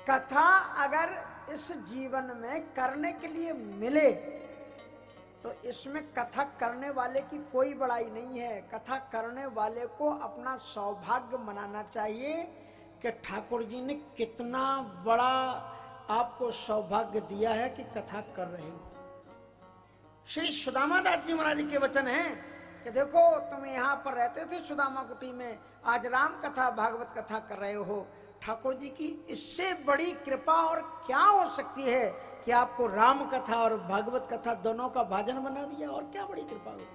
कथा अगर इस जीवन में करने के लिए मिले तो इसमें कथा करने वाले की कोई बड़ाई नहीं है। कथा करने वाले को अपना सौभाग्य मनाना चाहिए कि ठाकुर जी ने कितना बड़ा आपको सौभाग्य दिया है कि कथा कर रहे हो। श्री सुदामा दास जी महाराज के वचन हैं कि देखो तुम यहाँ पर रहते थे सुदामा कुटी में, आज राम कथा भागवत कथा कर रहे हो। ठाकुर जी की इससे बड़ी कृपा और क्या हो सकती है कि आपको राम कथा और भागवत कथा दोनों का भाजन बना दिया, और क्या बड़ी कृपा होगी।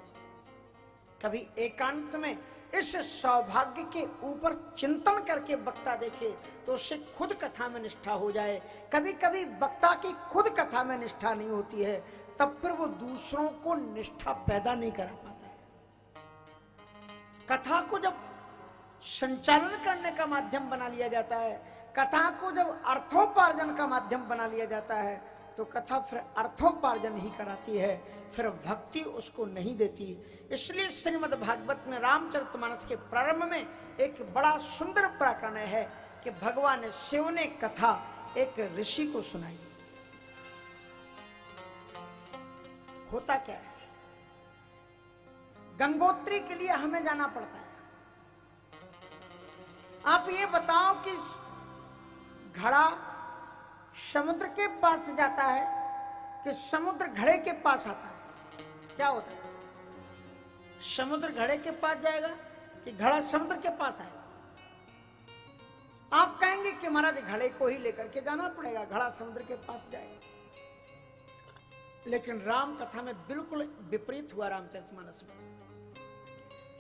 कभी एकांत में इस सौभाग्य के ऊपर चिंतन करके वक्ता देखे तो उससे खुद कथा में निष्ठा हो जाए। कभी कभी वक्ता की खुद कथा में निष्ठा नहीं होती है, तब फिर वो दूसरों को निष्ठा पैदा नहीं करा पाता है। कथा को जब संचालन करने का माध्यम बना लिया जाता है, कथा को जब अर्थोपार्जन का माध्यम बना लिया जाता है, तो कथा फिर अर्थोपार्जन ही कराती है, फिर भक्ति उसको नहीं देती। इसलिए श्रीमद् भागवत में रामचरितमानस के प्रारंभ में एक बड़ा सुंदर प्रकरण है कि भगवान शिव ने कथा एक ऋषि को सुनाई। होता क्या है, गंगोत्री के लिए हमें जाना पड़ता है। आप ये बताओ कि घड़ा समुद्र के पास जाता है कि समुद्र घड़े के पास आता है? क्या होता है, समुद्र घड़े के पास जाएगा कि घड़ा समुद्र के पास आएगा? आप कहेंगे कि महाराज घड़े को ही लेकर के जाना पड़ेगा, घड़ा समुद्र के पास जाएगा। लेकिन राम कथा में बिल्कुल विपरीत हुआ। रामचरितमानस में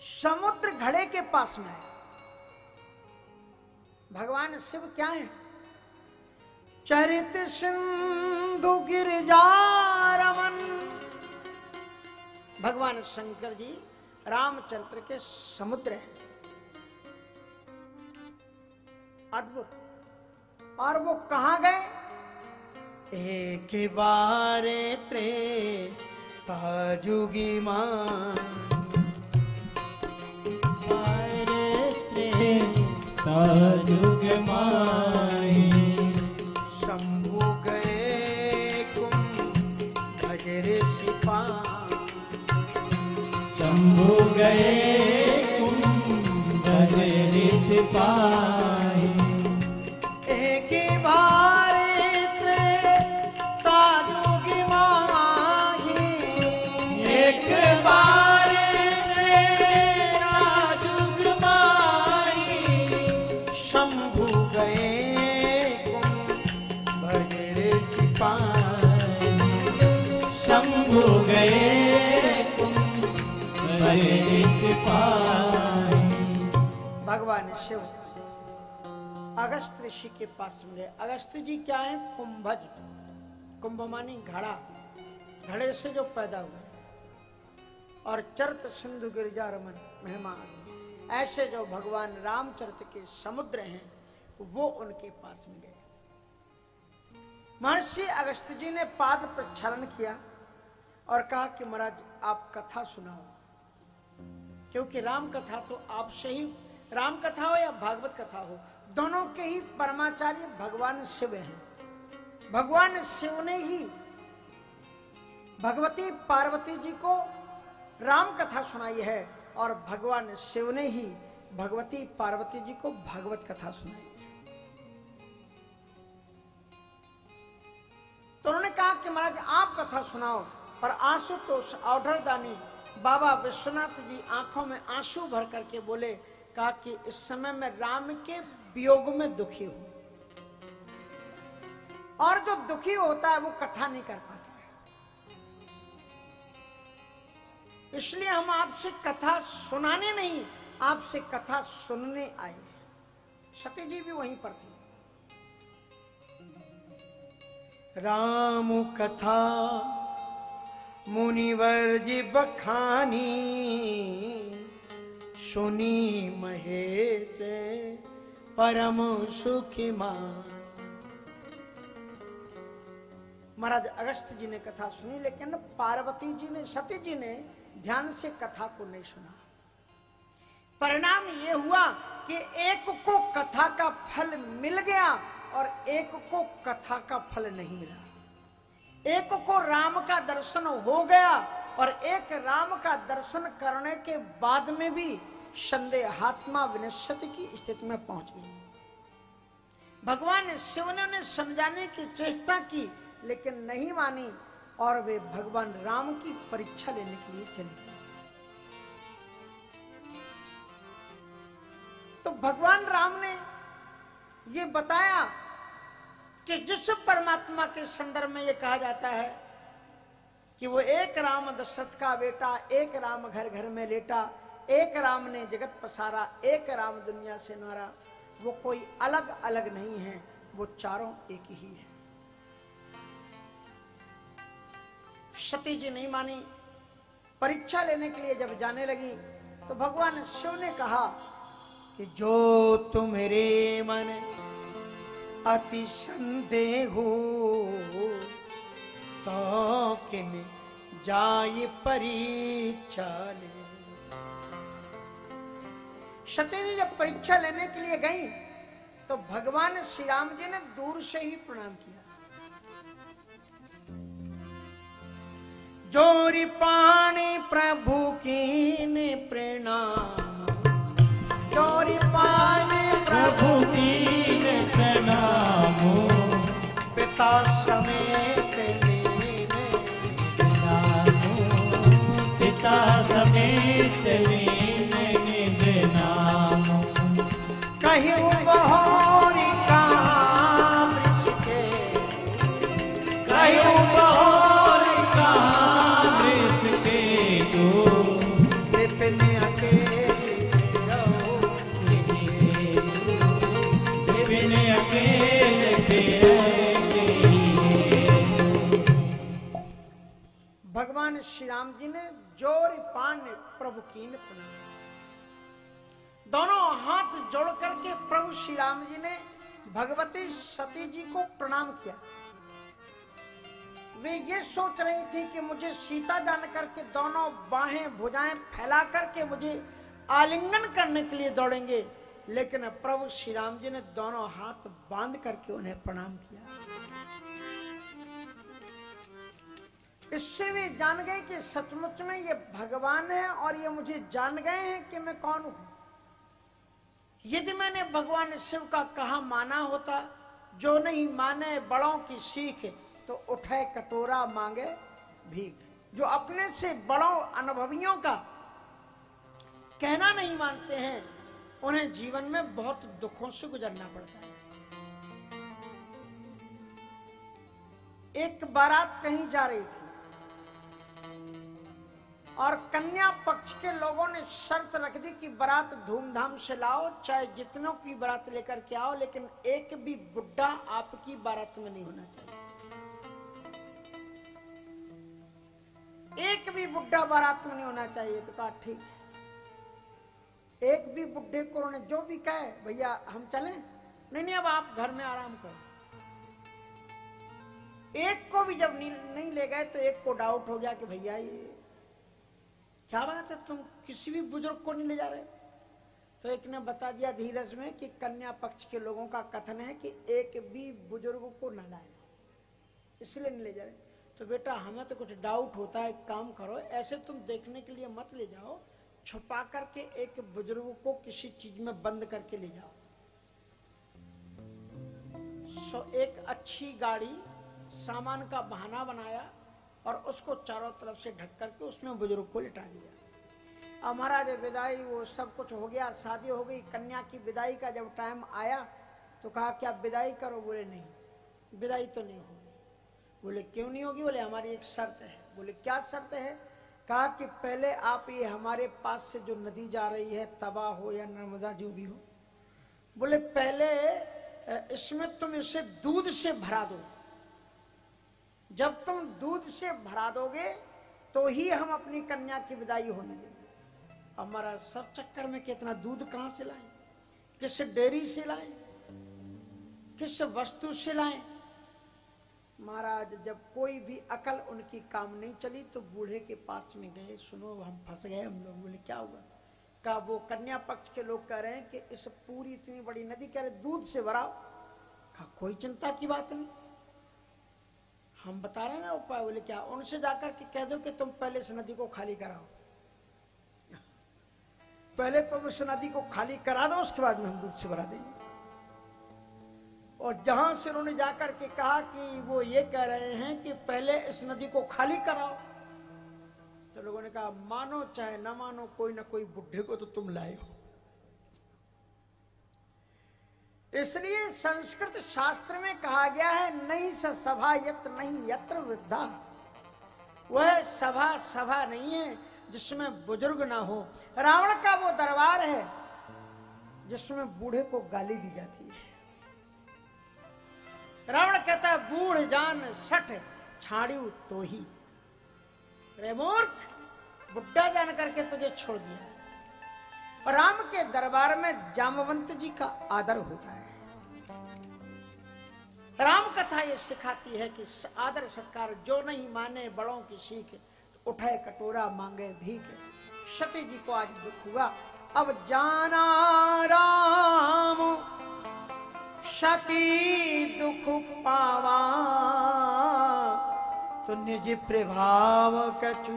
समुद्र घड़े के पास में है। भगवान शिव क्या है? चरित सिंधु गिरिजा रमन। भगवान शंकर जी रामचरित्र के समुद्र हैं, अद्भुत। और वो कहां गए? एक बारे त्रेतायुगी मान, ताजुग माई, शंभु गए कुंभ ऋषि पान, शंभु गए कुंभ ऋषि पाई। एक बारे त्रेतायुग माही, एक बारे त्रेतायुग माई, शंभु गए कुंभ ऋषि पान, शंभु गए कुंभ ऋषि पाई। भगवान शिव अगस्त ऋषि के पास मिले। अगस्त जी क्या है? कुंभज। कुंभ मानी घड़ा, घड़े से जो पैदा हुए। और चरित सिंधु गिरिजा रमन मेहमान, ऐसे जो भगवान रामचरित के समुद्र हैं वो उनके पास मिले। महर्षि अगस्त जी ने पाद प्रक्षालन किया और कहा कि महाराज आप कथा सुनाओ, क्योंकि राम कथा तो आपसे ही, राम कथा हो या भागवत कथा हो, दोनों के ही परमाचार्य भगवान शिव हैं। भगवान शिव ने ही भगवती पार्वती जी को राम कथा सुनाई है और भगवान शिव ने ही भगवती पार्वती जी को भागवत कथा सुनाई है। तो उन्होंने कहा कि महाराज आप कथा सुनाओ। और आशुतोष औढ़रदानी बाबा विश्वनाथ जी आंखों में आंसू भर करके बोले, कहा कि इस समय मैं राम के वियोग में दुखी हूं, और जो दुखी होता है वो कथा नहीं कर पाता है। इसलिए हम आपसे कथा सुनाने नहीं, आपसे कथा सुनने आए। सती जी भी वहीं पर थी। राम कथा मुनिवर जी बखानी, सुनी महेश परम सुखी मान। महाराज अगस्त जी ने कथा सुनी, लेकिन पार्वती जी ने, सती जी ने ध्यान से कथा को नहीं सुना। परिणाम ये हुआ कि एक को कथा का फल मिल गया और एक को कथा का फल नहीं मिला। एक को राम का दर्शन हो गया और एक राम का दर्शन करने के बाद में भी संदेहात्मा विनश्यति की स्थिति में पहुंच गई। भगवान शिव ने उन्हें समझाने की चेष्टा की लेकिन नहीं मानी और वे भगवान राम की परीक्षा लेने के लिए चले गए। तो भगवान राम ने ये बताया कि जिस परमात्मा के संदर्भ में ये कहा जाता है कि वो एक राम दशरथ का बेटा, एक राम घर घर में लेटा, एक राम ने जगत पसारा, एक राम दुनिया से नारा, वो कोई अलग अलग नहीं है, वो चारों एक ही है। सती जी नहीं मानी। परीक्षा लेने के लिए जब जाने लगी तो भगवान शिव ने कहा कि जो तुम्हारे मन अति संदेह हो तो किन जाय परीक्षा ले। सती जी जब परीक्षा लेने के लिए गई तो भगवान श्री राम जी ने दूर से ही प्रणाम किया। जोरी पाणी प्रभु की ने प्रणाम, जोरी पाणी प्रभु की ने प्रणाम, पिता समेत लीने नाम, पिता समेत लीने निज नाम। कहियो बहोरी कहाँ के, कहियो बहोरी कहाँ के तो, विपिन अकेले रहो, विपिन अकेले फिरेंगे। भगवान श्री राम जी ने जोर पान प्रभु की ने प्रणाम। दोनों हाथ जोड़ करके प्रभु श्री राम जी ने भगवती सती जी को प्रणाम किया। वे ये सोच रही थी कि मुझे सीता जान करके दोनों बाहें भुजाएं फैला करके मुझे आलिंगन करने के लिए दौड़ेंगे, लेकिन प्रभु श्री राम जी ने दोनों हाथ बांध करके उन्हें प्रणाम किया। इससे वे जान गए कि सचमुच में ये भगवान है और ये मुझे जान गए हैं कि मैं कौन हूं। यदि मैंने भगवान शिव का कहा माना होता, जो नहीं माने बड़ों की सीख, तो उठे कटोरा मांगे भीख। जो अपने से बड़ों अनुभवियों का कहना नहीं मानते हैं, उन्हें जीवन में बहुत दुखों से गुजरना पड़ता है। एक बारात कहीं जा रही थी और कन्या पक्ष के लोगों ने शर्त रख दी कि बारात धूमधाम से लाओ, चाहे जितनों की बारात लेकर के आओ, लेकिन एक भी बुड्ढा आपकी बारात में नहीं होना चाहिए। एक भी बुड्ढा बारात में नहीं होना चाहिए। तो कहा ठीक है। एक भी बुड्ढे को उन्होंने जो भी कहे, भैया हम चलें, नहीं अब आप घर में आराम करो। एक को भी जब नहीं ले गए तो एक को डाउट हो गया कि भैया ये क्या बात है, तुम किसी भी बुजुर्ग को नहीं ले जा रहे। तो एक ने बता दिया धीरज में कि कन्या पक्ष के लोगों का कथन है कि एक भी बुजुर्ग को न लाए, इसलिए नहीं ले जा रहे। तो बेटा हमें तो कुछ डाउट होता है, काम करो, ऐसे तुम देखने के लिए मत ले जाओ, छुपा करके एक बुजुर्ग को किसी चीज में बंद करके ले जाओ। सो एक अच्छी गाड़ी सामान का बहाना बनाया और उसको चारों तरफ से ढक करके उसमें बुजुर्ग को लिटा दिया। अब महाराज विदाई वो सब कुछ हो गया, शादी हो गई। कन्या की विदाई का जब टाइम आया तो कहा क्या विदाई करो? बोले नहीं, विदाई तो नहीं होगी। बोले क्यों नहीं होगी? बोले हमारी एक शर्त है। बोले क्या शर्त है? कहा कि पहले आप ये हमारे पास से जो नदी जा रही है, तवा हो या नर्मदा जो भी हो, बोले पहले इसमें तुम इसे दूध से भरा दो। जब तुम दूध से भरा दोगे तो ही हम अपनी कन्या की विदाई होने देंगे। हमारा सब चक्कर में कितना दूध कहां से लाएं, किस डेयरी से लाएं, किस वस्तु से लाएं? महाराज जब कोई भी अकल उनकी काम नहीं चली तो बूढ़े के पास में गए, सुनो हम फंस गए हम लोग। बोले क्या हुआ? कहा वो कन्या पक्ष के लोग कह रहे हैं कि इस पूरी इतनी बड़ी नदी कह रहे दूध से भराओ। कहा कोई चिंता की बात नहीं, हम बता रहे हैं ना उपाय। बोले क्या? उनसे जाकर के कह दो कि तुम पहले इस नदी को खाली कराओ, पहले तुम इस नदी को खाली करा दो, उसके बाद में हम दूध से भरा देंगे। और जहां से उन्होंने जाकर के कहा कि वो ये कह रहे हैं कि पहले इस नदी को खाली कराओ, तो लोगों ने कहा मानो चाहे ना मानो, कोई ना कोई बुढ़े को तो तुम लाए हो। इसलिए संस्कृत शास्त्र में कहा गया है नहीं स सभा यत्र नहीं यत्र वृद्धा। वह सभा सभा नहीं है जिसमें बुजुर्ग ना हो। रावण का वो दरबार है जिसमें बूढ़े को गाली दी जाती है। रावण कहता है बूढ़ जान सठ छाड़ू तो ही। रे मूर्ख, बुढ़ा जान करके तुझे छोड़ दिया। और राम के दरबार में जामवंत जी का आदर होता है। राम कथा ये सिखाती है कि आदर सत्कार जो नहीं माने बड़ों की सीख, तो उठाए कटोरा मांगे भीख। सती जी को आज दुख हुआ, अब जाना राम सती दुख पावा, तो निज प्रभाव कछु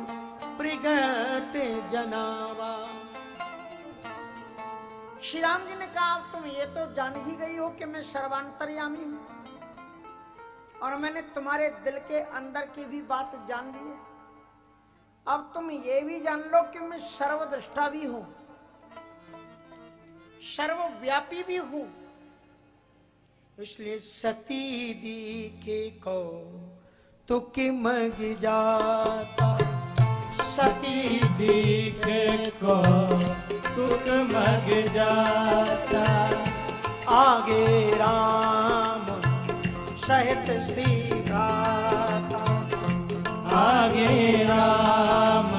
प्रगट जनावा। श्री राम जी ने कहा अब तुम ये तो जान ही गई हो कि मैं सर्वांतर्यामी हूं, और मैंने तुम्हारे दिल के अंदर की भी बात जान ली है। अब तुम ये भी जान लो कि मैं सर्वदृष्टा भी हूं, सर्वव्यापी भी हूं। इसलिए सती दिखे को तो कि मग जाता, सती दिखे को तुक मग जाता। आगे राम सहित श्री भ्राता, आगे राम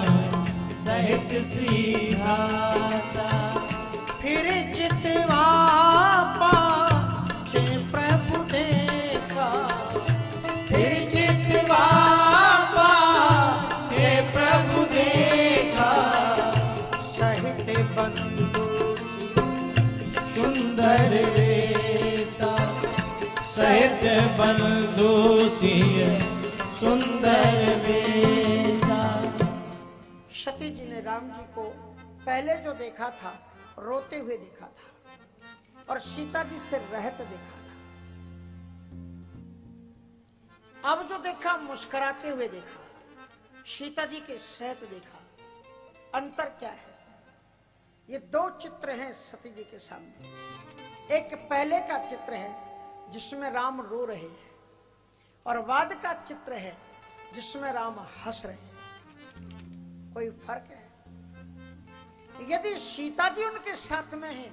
सहित श्री भ्राता। फिर जितवा पाछे प्रभु देखा, फिर जितवा पाछे प्रभु देखा। सहित बंधु सुंदर वेशा, सहित बंधु सिय सुंदर वेशा। सती जी ने राम जी को पहले जो देखा था रोते हुए देखा था, और सीता जी से रहत देखा था। अब जो देखा मुस्कुराते हुए देखा, सीता जी के सहत देखा। अंतर क्या है? ये दो चित्र हैं सती जी के सामने। एक पहले का चित्र है जिसमें राम रो रहे हैं, और बाद का चित्र है जिसमें राम हंस रहे हैं। कोई फर्क है? यदि सीता जी उनके साथ में है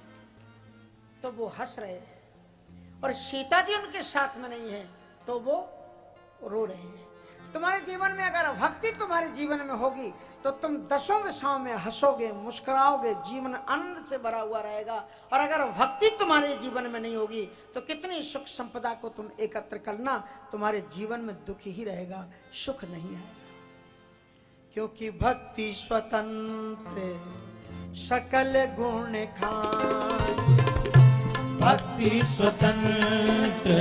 तो वो हंस रहे हैं, और सीता जी उनके साथ में नहीं है तो वो रो रहे हैं। तुम्हारे जीवन में अगर भक्ति तुम्हारे जीवन में होगी तो तुम दसों दिशाओं में हंसोगे, मुस्कुराओगे, जीवन आनंद से भरा हुआ रहेगा। और अगर भक्ति तुम्हारे जीवन में नहीं होगी तो कितनी सुख संपदा को तुम एकत्र करना, तुम्हारे जीवन में दुख ही रहेगा, सुख नहीं आएगा। क्योंकि भक्ति स्वतंत्र सकल गुण खाई, भक्ति स्वतंत्र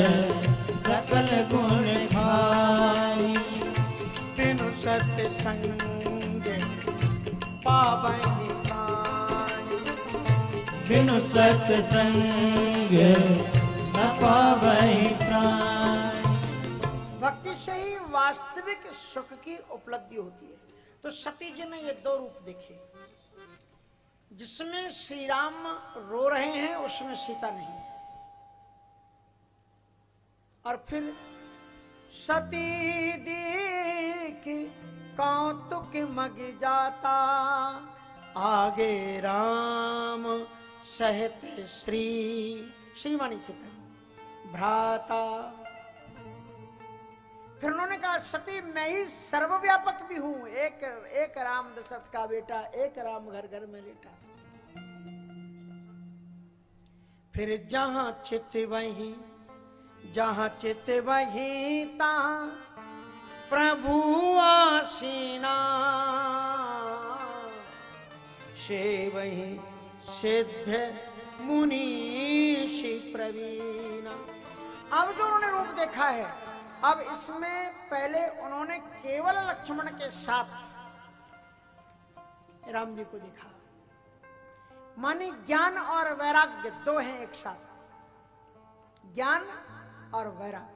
सकल गुण खाई। बिनु सत्संग पावनि प्राण, बिनु सत्संग न पावहि प्राण। भक्ति से ही वास्तविक सुख की उपलब्धि होती है। तो सती जी ने ये दो रूप देखे, जिसमें श्री राम रो रहे हैं उसमें सीता नहीं है। और फिर सती देख कौतुक मग जाता, आगे राम सहित श्रीमानी सीता भ्राता। फिर उन्होंने कहा सती मैं ही सर्वव्यापक भी हूं, एक राम दशरथ का बेटा, एक राम घर घर में लेटा। फिर जहां चित वहीं, जहां चित वहीं तहां प्रभु आसीना, से वहीं सिद्ध मुनीषि प्रवीणा। अब जो उन्होंने रूप देखा है, अब इसमें पहले उन्होंने केवल लक्ष्मण के साथ राम जी को देखा। मानी ज्ञान और वैराग्य दो हैं एक साथ, ज्ञान और वैराग्य।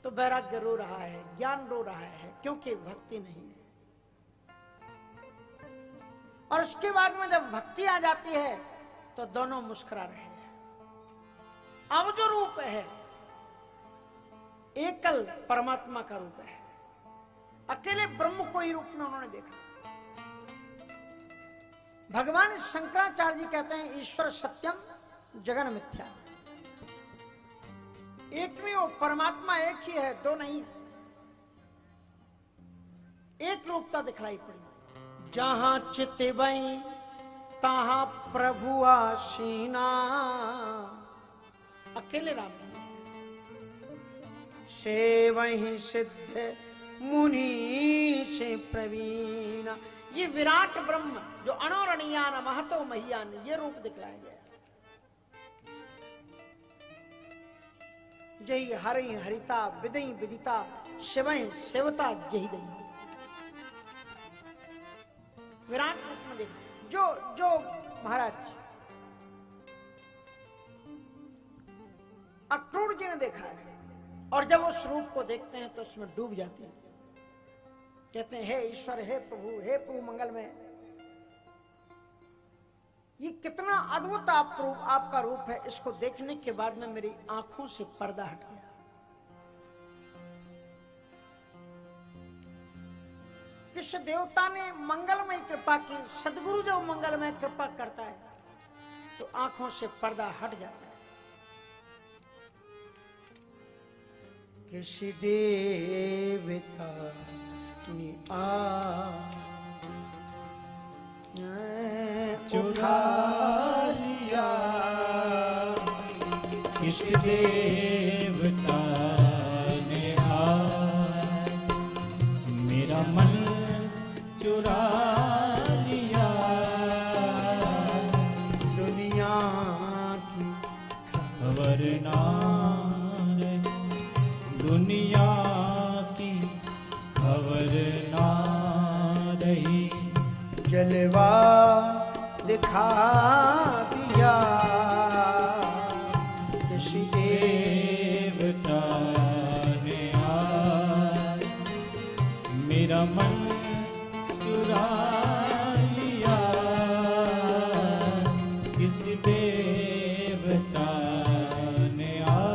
तो वैराग्य रो रहा है, ज्ञान रो रहा है, क्योंकि भक्ति नहीं है। और उसके बाद में जब भक्ति आ जाती है तो दोनों मुस्कुरा रहे हैं। अब जो रूप है एकल परमात्मा का रूप है, अकेले ब्रह्म को ही रूप में उन्होंने देखा। भगवान शंकराचार्य जी कहते हैं ईश्वर सत्यम जगन मिथ्या। एक में वो परमात्मा एक ही है, दो नहीं है। एक रूपता दिखलाई पड़ी। जहां चितवई तहां प्रभु आसीना, अकेले राम से वही सिद्ध मुनि से प्रवीण। ये विराट ब्रह्म जो अणोरणीयान महतो महियान, ये रूप दिखलाया गया। जय हरि हरिता विदई विदिता शिवय शिवता जही दई। विराट रूप में देखा जो महाराज अक्रूर जी ने देखा है, और जब उस रूप को देखते हैं तो उसमें डूब जाते हैं। कहते हैं हे ईश्वर, हे प्रभु मंगल में, ये कितना अद्भुत आपका रूप है। इसको देखने के बाद में मेरी आंखों से पर्दा हट गया। किस देवता ने मंगलमय कृपा की। सदगुरु जब मंगलमय कृपा करता है तो आंखों से पर्दा हट जाता है। किसी देवता ने चुरा लिया, किस देवता ने मेरा मन चुरा लिया। दुनिया की खबर ना रही, दुनिया की खबर ना रही। जलवा दिखा दिया किसी देवता ने आज मेरा मन चुरा लिया, किस देवता ने आज।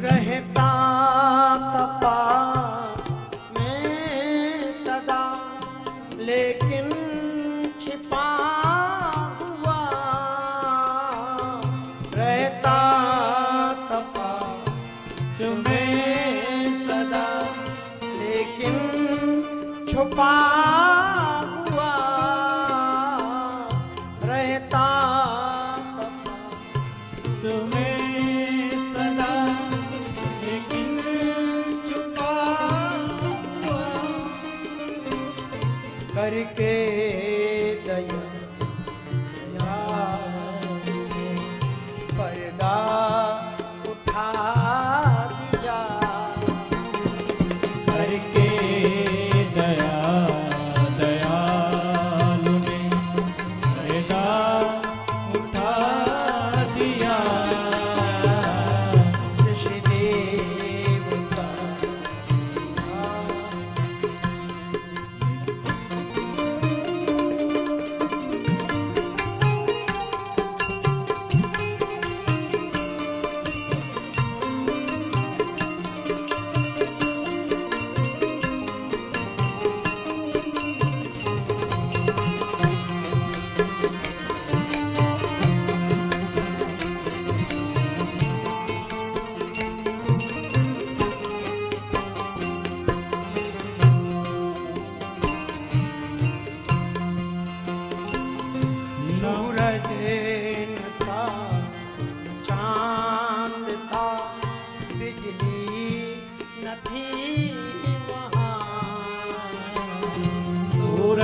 रहता तपा में सदा, लेकिन छिपा हुआ। रहता तपा तुम्हें सदा, लेकिन छुपा हुआ। रहता तुम्हें सदा, लेकिन छुपा हुआ। करके दया पर्दा उठा दिया। करके दया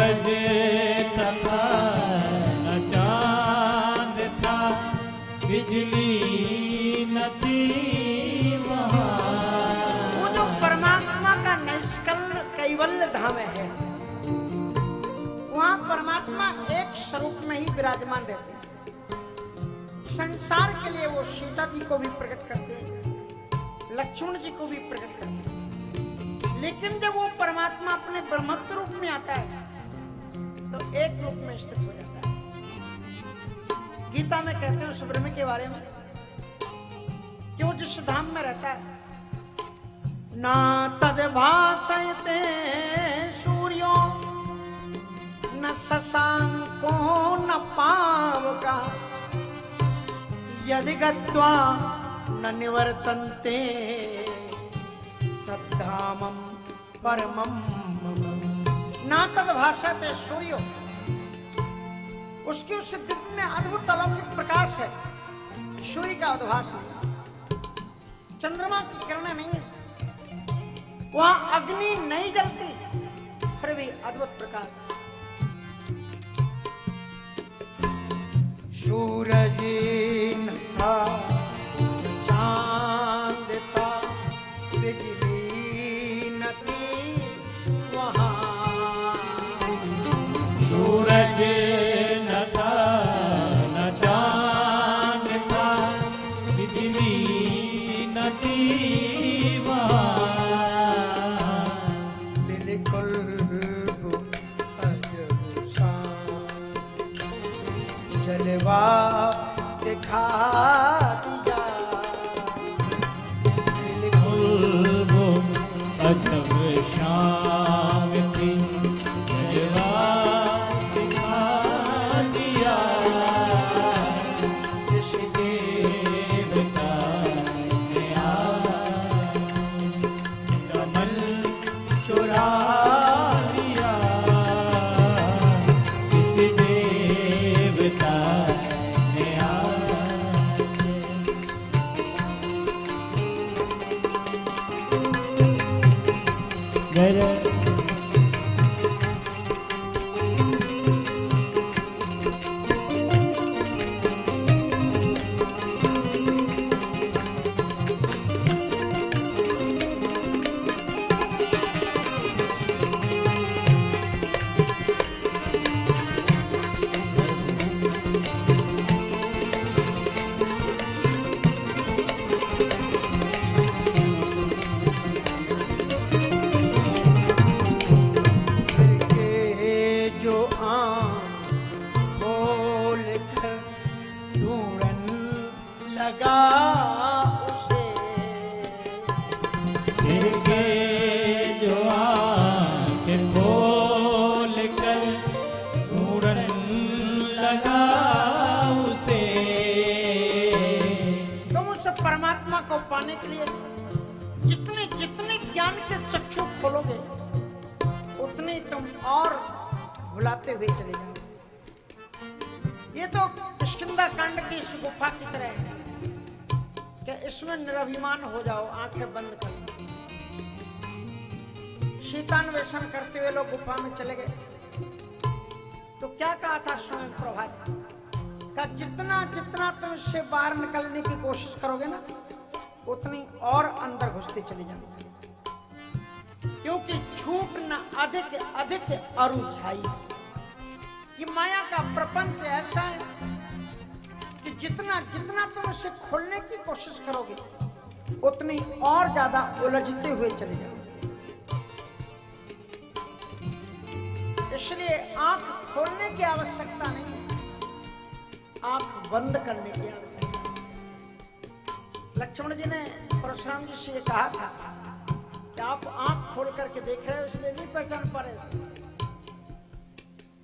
सूरज तथा न चांद था, बिजली न थी वहाँ। वो जो परमात्मा का निष्कल कैवल्य धाम है, वहाँ परमात्मा एक स्वरूप में ही विराजमान रहते हैं। संसार के लिए वो सीता जी को भी प्रकट करते हैं, लक्ष्मण जी को भी प्रकट करते हैं, लेकिन जब वो परमात्मा अपने ब्रह्मत्व रूप में आता है तो एक रूप में स्थित हो जाता है। गीता में कहते हैं उस ब्रह्म के बारे में कि वो जिस धाम में रहता है, ना तद भासयते सूर्यो न शशांको न पावका, यदि गत्वा न निवर्तन्ते तद्धामं परमं मम। ना तद भासते सूर्यो, उसके उस दिव्य में अद्भुत अलौकिक प्रकाश है। सूर्य का उद्भास नहीं, चंद्रमा की किरणें नहीं है, वहां अग्नि नहीं जलती, फिर भी अद्भुत प्रकाश। सूरज न था, चांद था, बिजली न थी वहाँ। सूरज न था न चांद था, बिजली न थी वहाँ। बिल्कुल अजब सा जलवा दिखा दिया, वो अजब शाम थी, जलवा दिखा दिया। जिस देवता ने कमल चुरा लिया, किसी देवता ने मेरे परमात्मा को पाने के लिए जितने जितने ज्ञान के चक्षु खोलोगे उतने तुम और भुलाते हुए चले जाओगे। ये तो किष्किंधा कांड की इस गुफा की तरह है कि इसमें निरभिमान हो जाओ, आंखें बंद कर लो। शीतान्वेषण करते हुए लोग गुफा में चले गए तो क्या कहा था स्वयं प्रभा ने? का जितना जितना तुम इससे बाहर निकलने की कोशिश करोगे ना उतनी और अंदर घुसते चले जाओगे, क्योंकि छूटना अधिक अधिक अरुझाई। ये माया का प्रपंच ऐसा है कि जितना जितना तुम इसे खोलने की कोशिश करोगे उतनी और ज्यादा उलझते हुए चले जाओगे। इसलिए आंख खोलने की आवश्यकता नहीं, आंख बंद करने की आवश्यकता। लक्ष्मण जी ने परशुराम जी से ये कहा था कि आप आंख खोल करके देख रहे हो इसलिए नहीं पहचान पा रहे,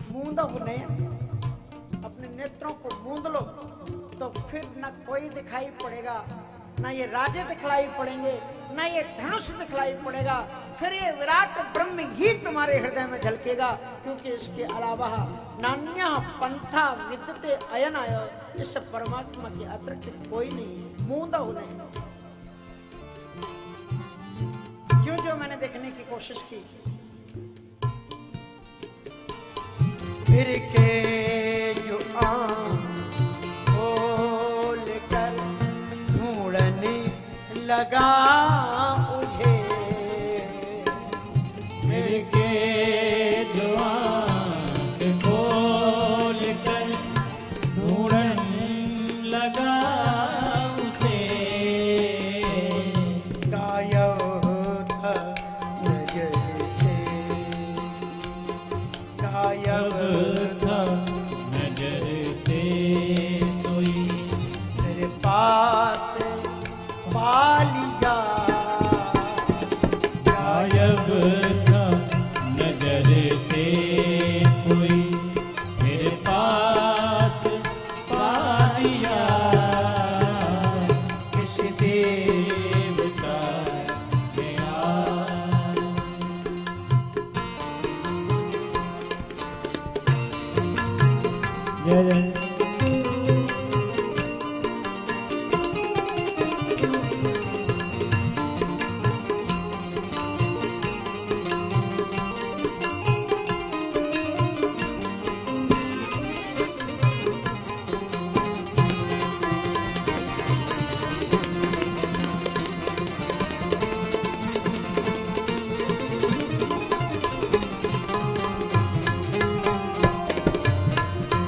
मूंद होने अपने नेत्रों को मूंद लो तो फिर न कोई दिखाई पड़ेगा, न ये राजे दिखलाई पड़ेंगे, न ये धनुष दिखलाई पड़ेगा, फिर ये विराट ब्रह्म ही तुम्हारे हृदय में झलकेगा, क्योंकि इसके अलावा नान्या पंथा विद्यते अयन आय, इस परमात्मा के अतिरिक्त कोई नहीं है। मूंदा हो नहीं। जो जो मैंने देखने की कोशिश की फिर के जो आँख खोल कर ढूंढने लगा मुझे, फिर के जो आँख खोल कर ढूंढने लगा उसे, गायब था नजर से, गायब जब था नजर से सोई, मेरे पास पा लिया, गायब था नजर से कोई, मेरे पास पा लिया, किस देवता ने आज जय जय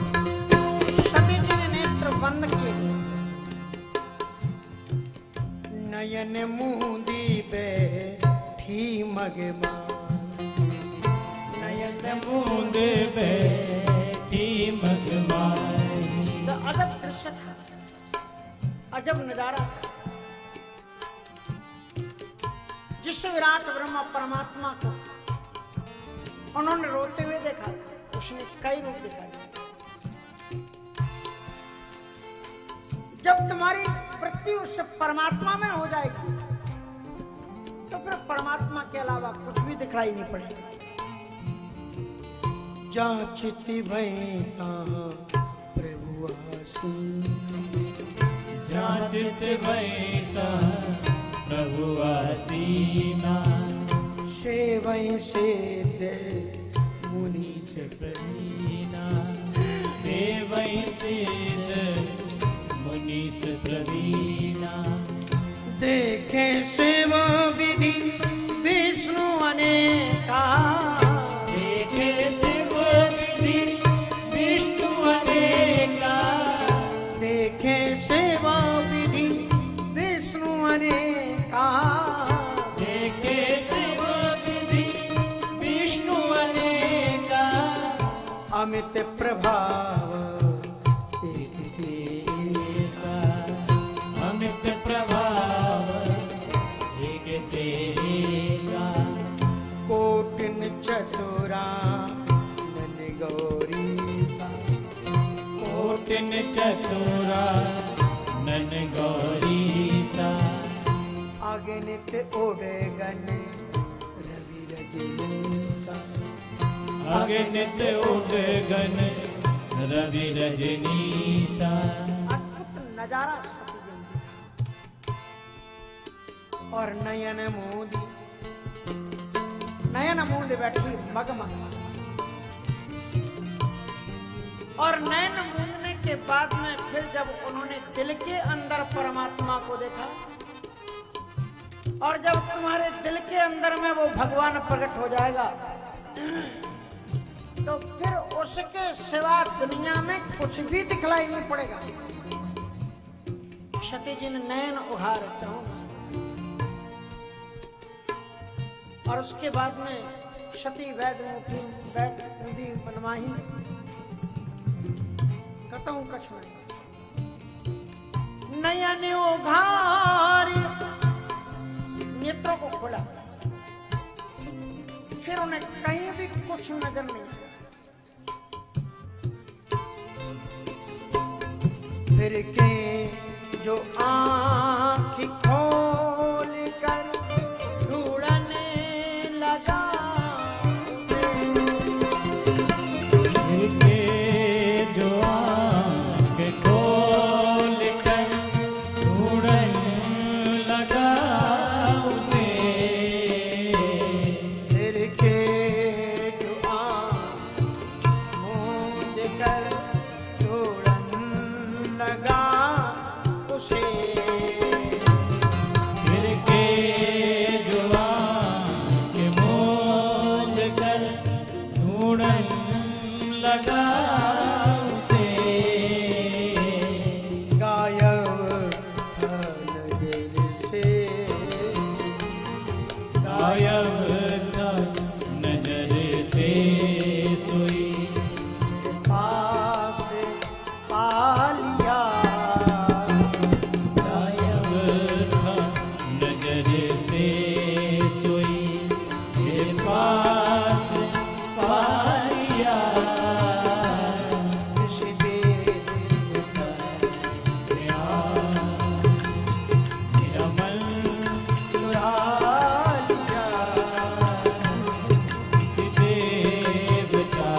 सभी ने नेत्र बंद किए, नयन मूंदी बैठी मगमान, नयन बूंद बैठी मगमाई, तो अजब दृश्य था, अजब नजारा था। जिस विराट ब्रह्मा परमात्मा को उन्होंने रोते हुए देखा था, उसने कई रूप दिखाई दिए। जब तुम्हारी वृत्ति उस परमात्मा में हो जाएगी, तो फिर परमात्मा के अलावा कुछ भी दिखाई नहीं पड़ेगा। जांचती भई ताहाँ प्रभु आसीन, जांचत बैठा प्रभु आसीना, सेवई से दे मुनि से प्रवीणा, सेवई सिद्ध मुनीस प्रवीणा, देखे सेवा विधि विष्णु अनेका, देखे शिव विधि विष्णु अनेका, देखे सेवा विधि विष्णु अनेका, देखे शिव विधि विष्णु अनेका, अमित प्रभाव एक तेरा अमित प्रभाव एक तेरा, कोटिन चतुरा नन गौरी सा, कोटिन चतुरा नन गौरी सा, अगणित उड़गन रवि रजनीसा, अगणित उडगन रवि रजनीसा, अद्भुत नजारा सती जयंती था। और नयन मूंद बैठी मगमग, और नयन मूंदने के बाद में फिर जब उन्होंने दिल के अंदर परमात्मा को देखा, और जब तुम्हारे दिल के अंदर में वो भगवान प्रकट हो जाएगा, तो फिर उसके सिवा दुनिया में कुछ भी दिखलाई नहीं पड़ेगा। सती जी ने नयन उघार चाहूं, और उसके बाद में सती वैदमुखी बैठी बनवाही कतहु कछ नहीं, नयन उघार नेत्रों को खोला, फिर उन्हें कहीं भी कुछ नजर नहीं आया। फिर के जो आँख खोल कर ढूंढने लगा, के जो आँख खोल कर ढूंढने लगा उसे, फिर के जो आँख गायब था नजर से सोई, पास पालिया गायब था नजर से सोई, ये पास पालिया। किसी देवता मेरा मन चुरा लिया, किसी देवता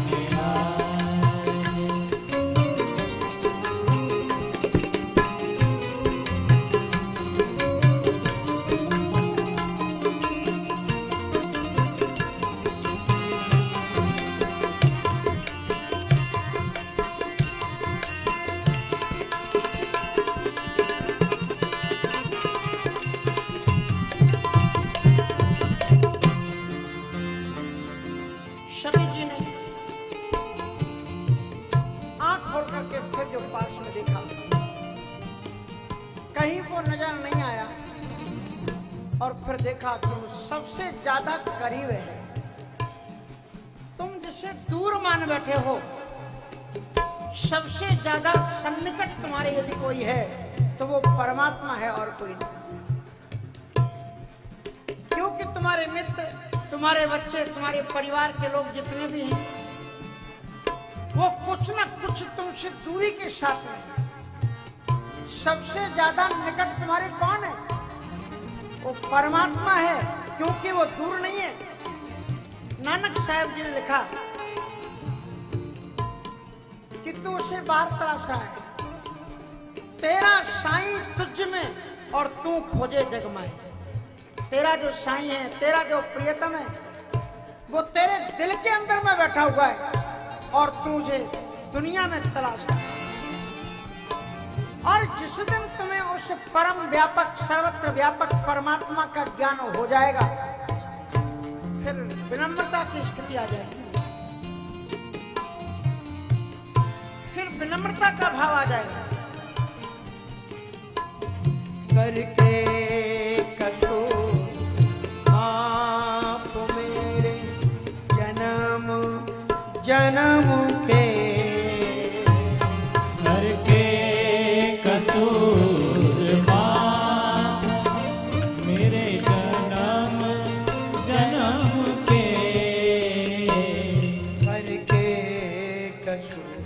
के सती जी ने आंख खोल करके फिर जो पास में देखा, कहीं वो नजर नहीं आया, और फिर देखा कि वो सबसे ज्यादा करीब है। तुम जिससे दूर मान बैठे हो, सबसे ज्यादा सन्निकट तुम्हारे यदि कोई है तो वो परमात्मा है और कोई नहीं। क्योंकि तुम्हारे मित्र, तुम्हारे बच्चे, तुम्हारे परिवार के लोग जितने भी हैं, वो कुछ ना कुछ तुमसे दूरी के साथ में। सबसे ज्यादा निकट तुम्हारे कौन है? वो परमात्मा है, क्योंकि वो दूर नहीं है। नानक साहब जी ने लिखा कि तू उसे बार तलाश रहा है, तेरा साईं तुझ में और तू खोजे जगमाए। तेरा जो साईं है, तेरा जो प्रियतम है, वो तेरे दिल के अंदर में बैठा हुआ है और तुझे दुनिया में तलाश है। और जिस दिन तुम्हें उस परम व्यापक, सर्वत्र व्यापक परमात्मा का ज्ञान हो जाएगा, फिर विनम्रता की स्थिति आ जाएगी, फिर विनम्रता का भाव आ जाएगा। करके कसूर आप मेरे जन्म जन्म के, करके कसूर माफ मेरे जन्म जन्म के, करके कसूर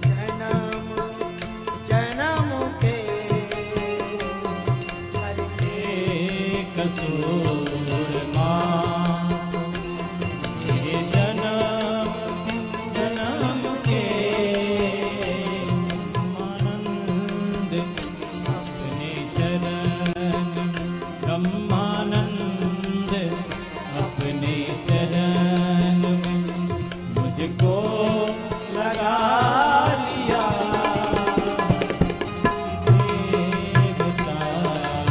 जन्म जन्म के, करके कसूर माफ मेरे जन्म जन्म के, आनंद अपने चरण ब्रह्मानंद अपने चरण में मुझको लगा लिया। देवता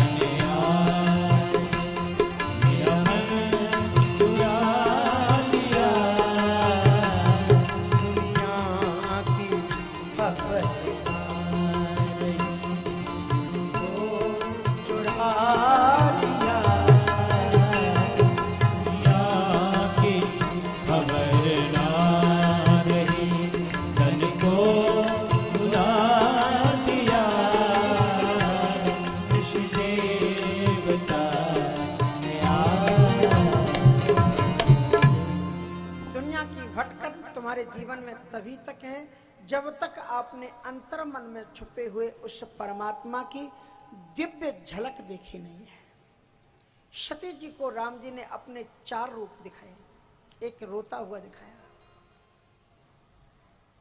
ने आज मेरा मन चुरा लिया, दुनिया की खबर चुरा लिया, दुनिया की खबर ना रही, तन को बुला दिया। इस देवता ने आज दुनिया की भटकन तुम्हारे जीवन में तभी तक है जब तक आपने अंतर मन में छुपे हुए उस परमात्मा की दिव्य झलक देखी नहीं है। सती जी को राम जी ने अपने 4 रूप दिखाए, एक रोता हुआ दिखाया,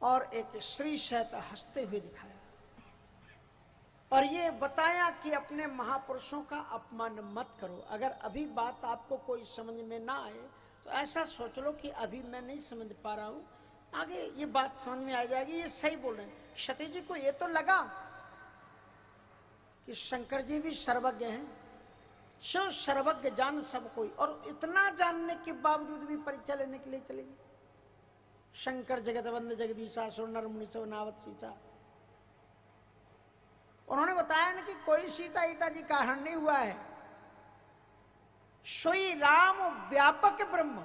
और एक श्री सहित हंसते हुए दिखाया, और ये बताया कि अपने महापुरुषों का अपमान मत करो। अगर अभी बात आपको कोई समझ में ना आए तो ऐसा सोच लो कि अभी मैं नहीं समझ पा रहा हूं, आगे ये बात समझ में आ जाएगी, ये सही बोल रहे हैं। सती जी को ये तो लगा कि शंकर जी भी सर्वज्ञ हैं, सो सर्वज्ञ जान सब कोई, और इतना जानने के बावजूद भी परीक्षा लेने के लिए चलेगी। शंकर जगत वंद जगदीशा सुर नर मुनि सब नावत सीसा। उन्होंने बताया ना कि कोई सीता ईता जी का हरण नहीं हुआ है। सोई राम व्यापक ब्रह्म,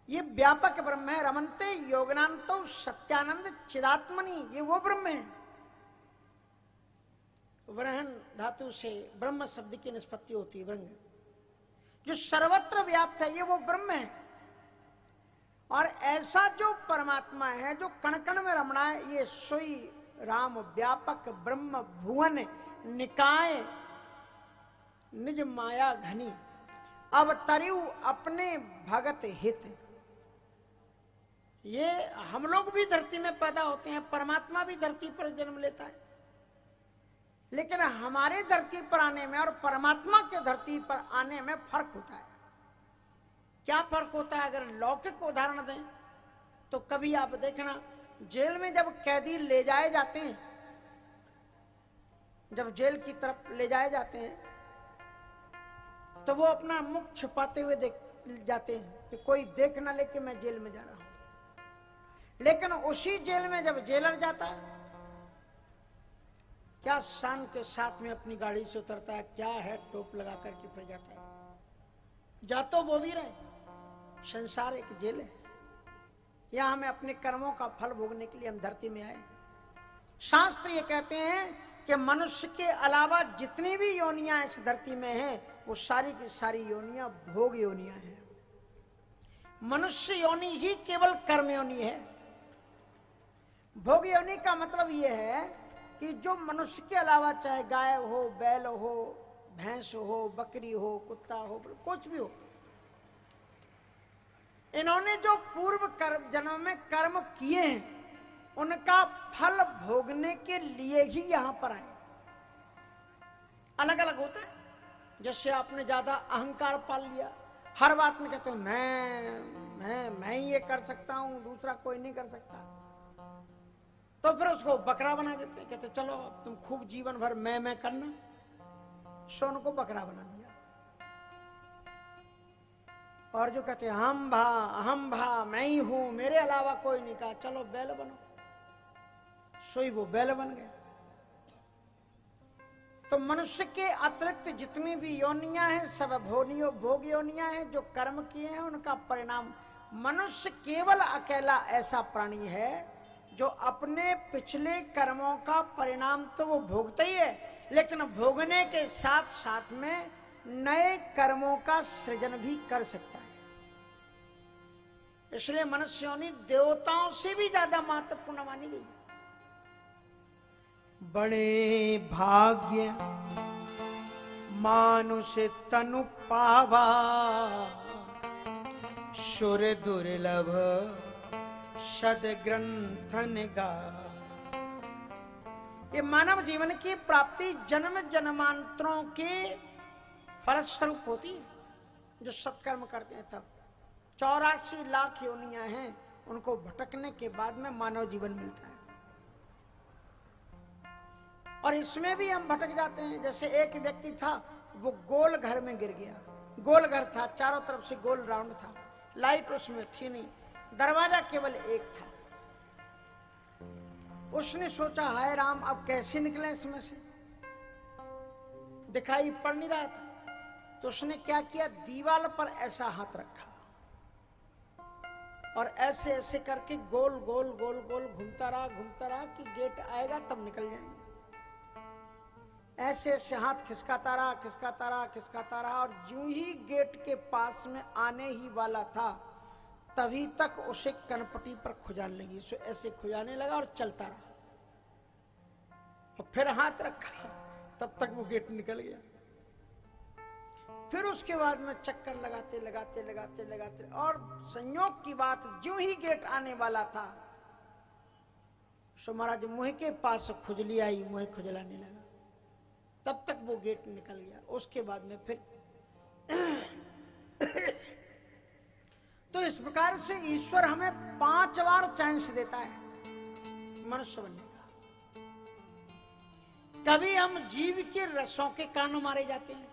ये व्यापक ब्रह्म है। रमन्ते योगनांतो सत्यानंद चिदात्मनि, ये वो ब्रह्म है। व्रहन धातु से ब्रह्म शब्द की निष्पत्ति होती है। व्रंग जो सर्वत्र व्याप्त है, ये वो ब्रह्म है। और ऐसा जो परमात्मा है जो कण कण में रमणा है, ये सोई राम व्यापक ब्रह्म भुवन निकाय निज माया घनी अवतरिउ अपने भगत हित। ये हम लोग भी धरती में पैदा होते हैं, परमात्मा भी धरती पर जन्म लेता है, लेकिन हमारे धरती पर आने में और परमात्मा के धरती पर आने में फर्क होता है। क्या फर्क होता है? अगर लौकिक उदाहरण दें तो कभी आप देखना, जेल में जब कैदी ले जाए जाते हैं, जब जेल की तरफ ले जाए जाते हैं, तो वो अपना मुख छुपाते हुए देख जाते हैं कि कोई देख ना ले कि मैं जेल में जा रहा हूं। लेकिन उसी जेल में जब जेलर जाता है, क्या शान के साथ में अपनी गाड़ी से उतरता है, क्या है टोप लगा करके फिर जाता है। जा तो वो भी रहे, संसार एक जेल है। यहां हमें अपने कर्मों का फल भोगने के लिए हम धरती में आए। शास्त्र ये कहते हैं कि मनुष्य के अलावा जितनी भी योनियां इस धरती में हैं, वो सारी की सारी योनियां भोग योनियां हैं। मनुष्य योनि ही केवल कर्म योनि है। भोग योनि का मतलब यह है कि जो मनुष्य के अलावा, चाहे गाय हो, बैल हो, भैंस हो, बकरी हो, कुत्ता हो, कुछ भी हो, इन्होंने जो पूर्व कर्म जन्म में कर्म किए हैं, उनका फल भोगने के लिए ही यहां पर आए। अलग अलग होता है। जैसे आपने ज्यादा अहंकार पाल लिया, हर बात में कहते हो मैं ही ये कर सकता हूं, दूसरा कोई नहीं कर सकता, तो फिर उसको बकरा बना देते हैं। कहते चलो अब तुम खूब जीवन भर मैं करना, सो उनको बकरा बना दिया। और जो कहते हैं हम भा मैं ही हूं, मेरे अलावा कोई नहीं, कहा चलो बैल बनो, सोई वो बैल बन गए। तो मनुष्य के अतिरिक्त जितनी भी योनियां हैं, सब भोग योनियां हैं। जो कर्म किए हैं उनका परिणाम, मनुष्य केवल अकेला ऐसा प्राणी है जो अपने पिछले कर्मों का परिणाम तो वो भोगता ही है, लेकिन भोगने के साथ साथ में नए कर्मों का सृजन भी कर सकता है। इसलिए मनुष्य योनि देवताओं से भी ज्यादा महत्वपूर्ण मानी गई। बड़े भाग्य मानुष तनु पावा, सुर दुर्लभ सद ग्रंथन गा। ये मानव जीवन की प्राप्ति जन्म जन्मांतरों के फलस्वरूप होती है। जो सत्कर्म करते हैं तब 84 लाख योनियां हैं, उनको भटकने के बाद में मानव जीवन मिलता है। और इसमें भी हम भटक जाते हैं। जैसे एक व्यक्ति था, वो गोल घर में गिर गया। गोल घर था, चारों तरफ से गोल राउंड था, लाइट उसमें थी नहीं, दरवाजा केवल एक था। उसने सोचा हाय राम, अब कैसे निकले इसमें से, दिखाई पड़ नहीं रहा था। तो उसने क्या किया, दीवार पर ऐसा हाथ रखा और ऐसे ऐसे करके गोल गोल गोल गोल घूमता रहा कि गेट आएगा तब निकल जाएंगे। ऐसे ऐसे हाथ खिसकाता रहा और यूं ही गेट के पास में आने ही वाला था, तभी तक उसे कनपटी पर खुजाने लगी। सो ऐसे खुजाने लगा और चलता रहा, और फिर हाथ रखा, तब तक वो गेट निकल गया। फिर उसके बाद में चक्कर लगाते और संयोग की बात, जो ही गेट आने वाला था, सो महाराज मुंह के पास खुजली आई, मुंह खुजलाने लगा, तब तक वो गेट निकल गया। उसके बाद में फिर तो इस प्रकार से ईश्वर हमें 5 बार चांस देता है मनुष्य बनने का। कभी हम जीव के रसों के कारण मारे जाते हैं।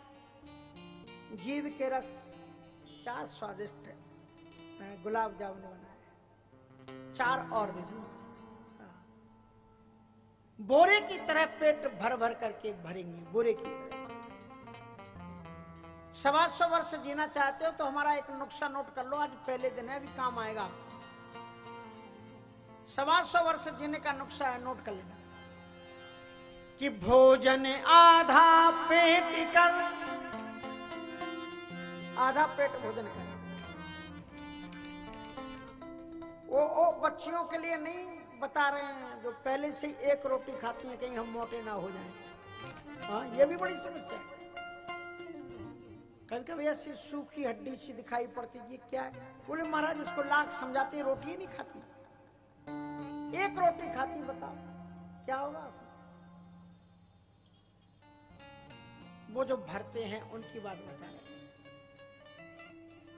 जीव के रस क्या स्वादिष्ट है, गुलाब जामुन बनाए, 4 और दे दो। बोरे की तरह पेट भर भर करके भरेंगे, बोरे की तरह। 125 वर्ष जीना चाहते हो तो हमारा एक नुस्खा नोट कर लो, आज पहले दिन है, अभी काम आएगा। 125 वर्ष जीने का नुस्खा है, नोट कर लेना कि भोजन आधा पेट कर, आधा पेट भोजन कर। वो बच्चियों के लिए नहीं बता रहे हैं जो पहले से एक रोटी खाती हैं, कहीं हम मोटे ना हो जाएं। हाँ, ये भी बड़ी समस्या है। कभी कभी ऐसी सूखी हड्डी सी दिखाई पड़ती, ये क्या है? बोले महाराज इसको लाख समझाते हैं, रोटी ही नहीं खाती, एक रोटी खाती, बताओ क्या होगा? वो जो भरते हैं उनकी बात बता रहे हैं।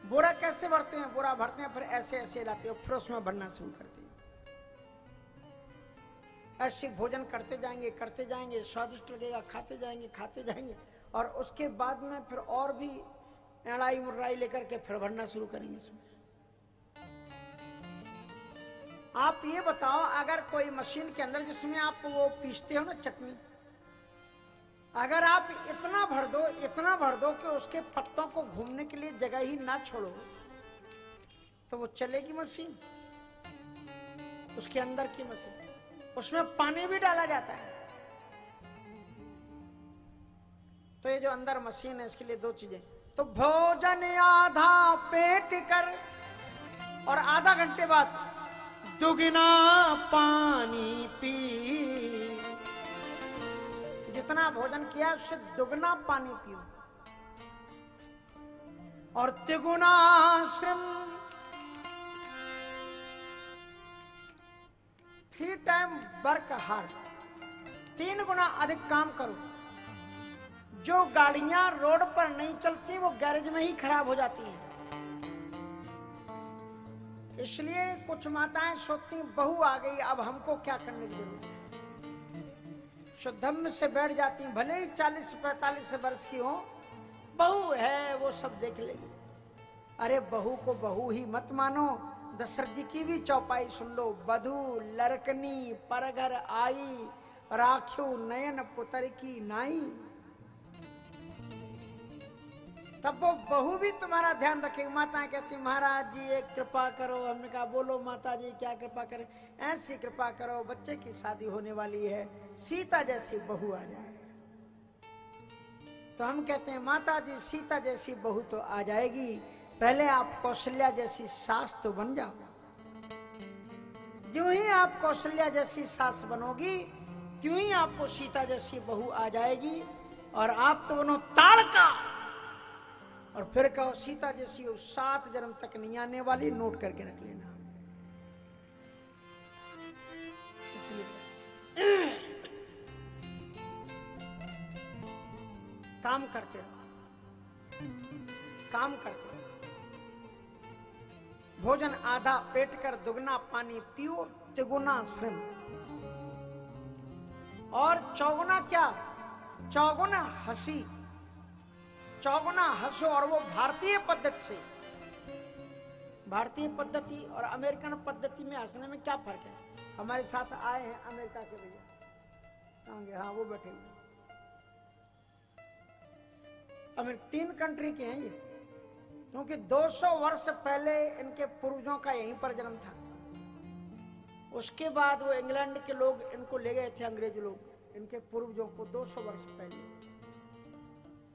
बोरा कैसे भरते हैं? बोरा भरते हैं, फिर ऐसे ऐसे लाते हो, फिर उसमें भरना शुरू करते हैं। ऐसे भोजन करते जाएंगे, स्वादिष्ट लगेगा, खाते जाएंगे, और उसके बाद में फिर और भी अड़ाई मुर्राई लेकर के फिर भरना शुरू करेंगे इसमें। आप ये बताओ, अगर कोई मशीन के अंदर जिसमें आप वो पीसते हो ना चटनी, अगर आप इतना भर दो कि उसके पत्तों को घूमने के लिए जगह ही ना छोड़ो, तो वो चलेगी मशीन? उसके अंदर की मशीन, उसमें पानी भी डाला जाता है। तो ये जो अंदर मशीन है, इसके लिए दो चीजें, तो भोजन आधा पेट कर, और आधा घंटे बाद दुगना पानी पी। जितना भोजन किया उससे दुगना पानी पियो, और तिगुना श्रम, 3 टाइम वर्क हार्ड, 3 गुना अधिक काम करो। जो गाड़ियां रोड पर नहीं चलती वो गैरेज में ही खराब हो जाती हैं। इसलिए कुछ माताएं सोचती बहू आ गई, अब हमको क्या करने की जरूरत है, शुद्धम से बैठ जाती, भले ही 40-45 वर्ष की हो, बहू है वो सब देख लेगी। अरे बहू को बहू ही मत मानो, दशरथ जी की भी चौपाई सुन लो, बधू लड़कनी परघर आई, राख्यो नयन पुत्र की नाई। तब वो बहू भी तुम्हारा ध्यान रखेगी। माता कहती महाराज जी एक कृपा करो, हमने कहा बोलो माता जी क्या कृपा करें? ऐसी कृपा करो, बच्चे की शादी होने वाली है, सीता जैसी बहू आ जाए। तो हम कहते हैं माता जी सीता जैसी बहू तो आ जाएगी, पहले आप कौशल्या जैसी सास तो बन जाओ। जो ही आप कौशल्या जैसी सास बनोगी, त्यों ही आपको सीता जैसी बहू आ जाएगी, और आप तो बनो ताड़का, और फिर कहो सीता जैसी हो 7 जन्म तक नहीं आने वाली, नोट करके रख लेना। इसलिए काम करते रहो, काम करते रहो। भोजन आधा पेट कर, दुगना पानी पियो, तिगुना श्रम, और चौगुना क्या? चौगुना हंसी, चौगुना हंसो। और वो भारतीय पद्धति से, भारतीय पद्धति और अमेरिकन पद्धति में हंसने में क्या फर्क है? हमारे साथ आए हैं अमेरिका के भैया, हाँ वो बैठे हुए, 3 कंट्री के हैं ये, क्योंकि 200 वर्ष पहले इनके पूर्वजों का यहीं पर जन्म था। उसके बाद वो इंग्लैंड के लोग इनको ले गए थे, अंग्रेज लोग, इनके पूर्वजों को 200 वर्ष पहले।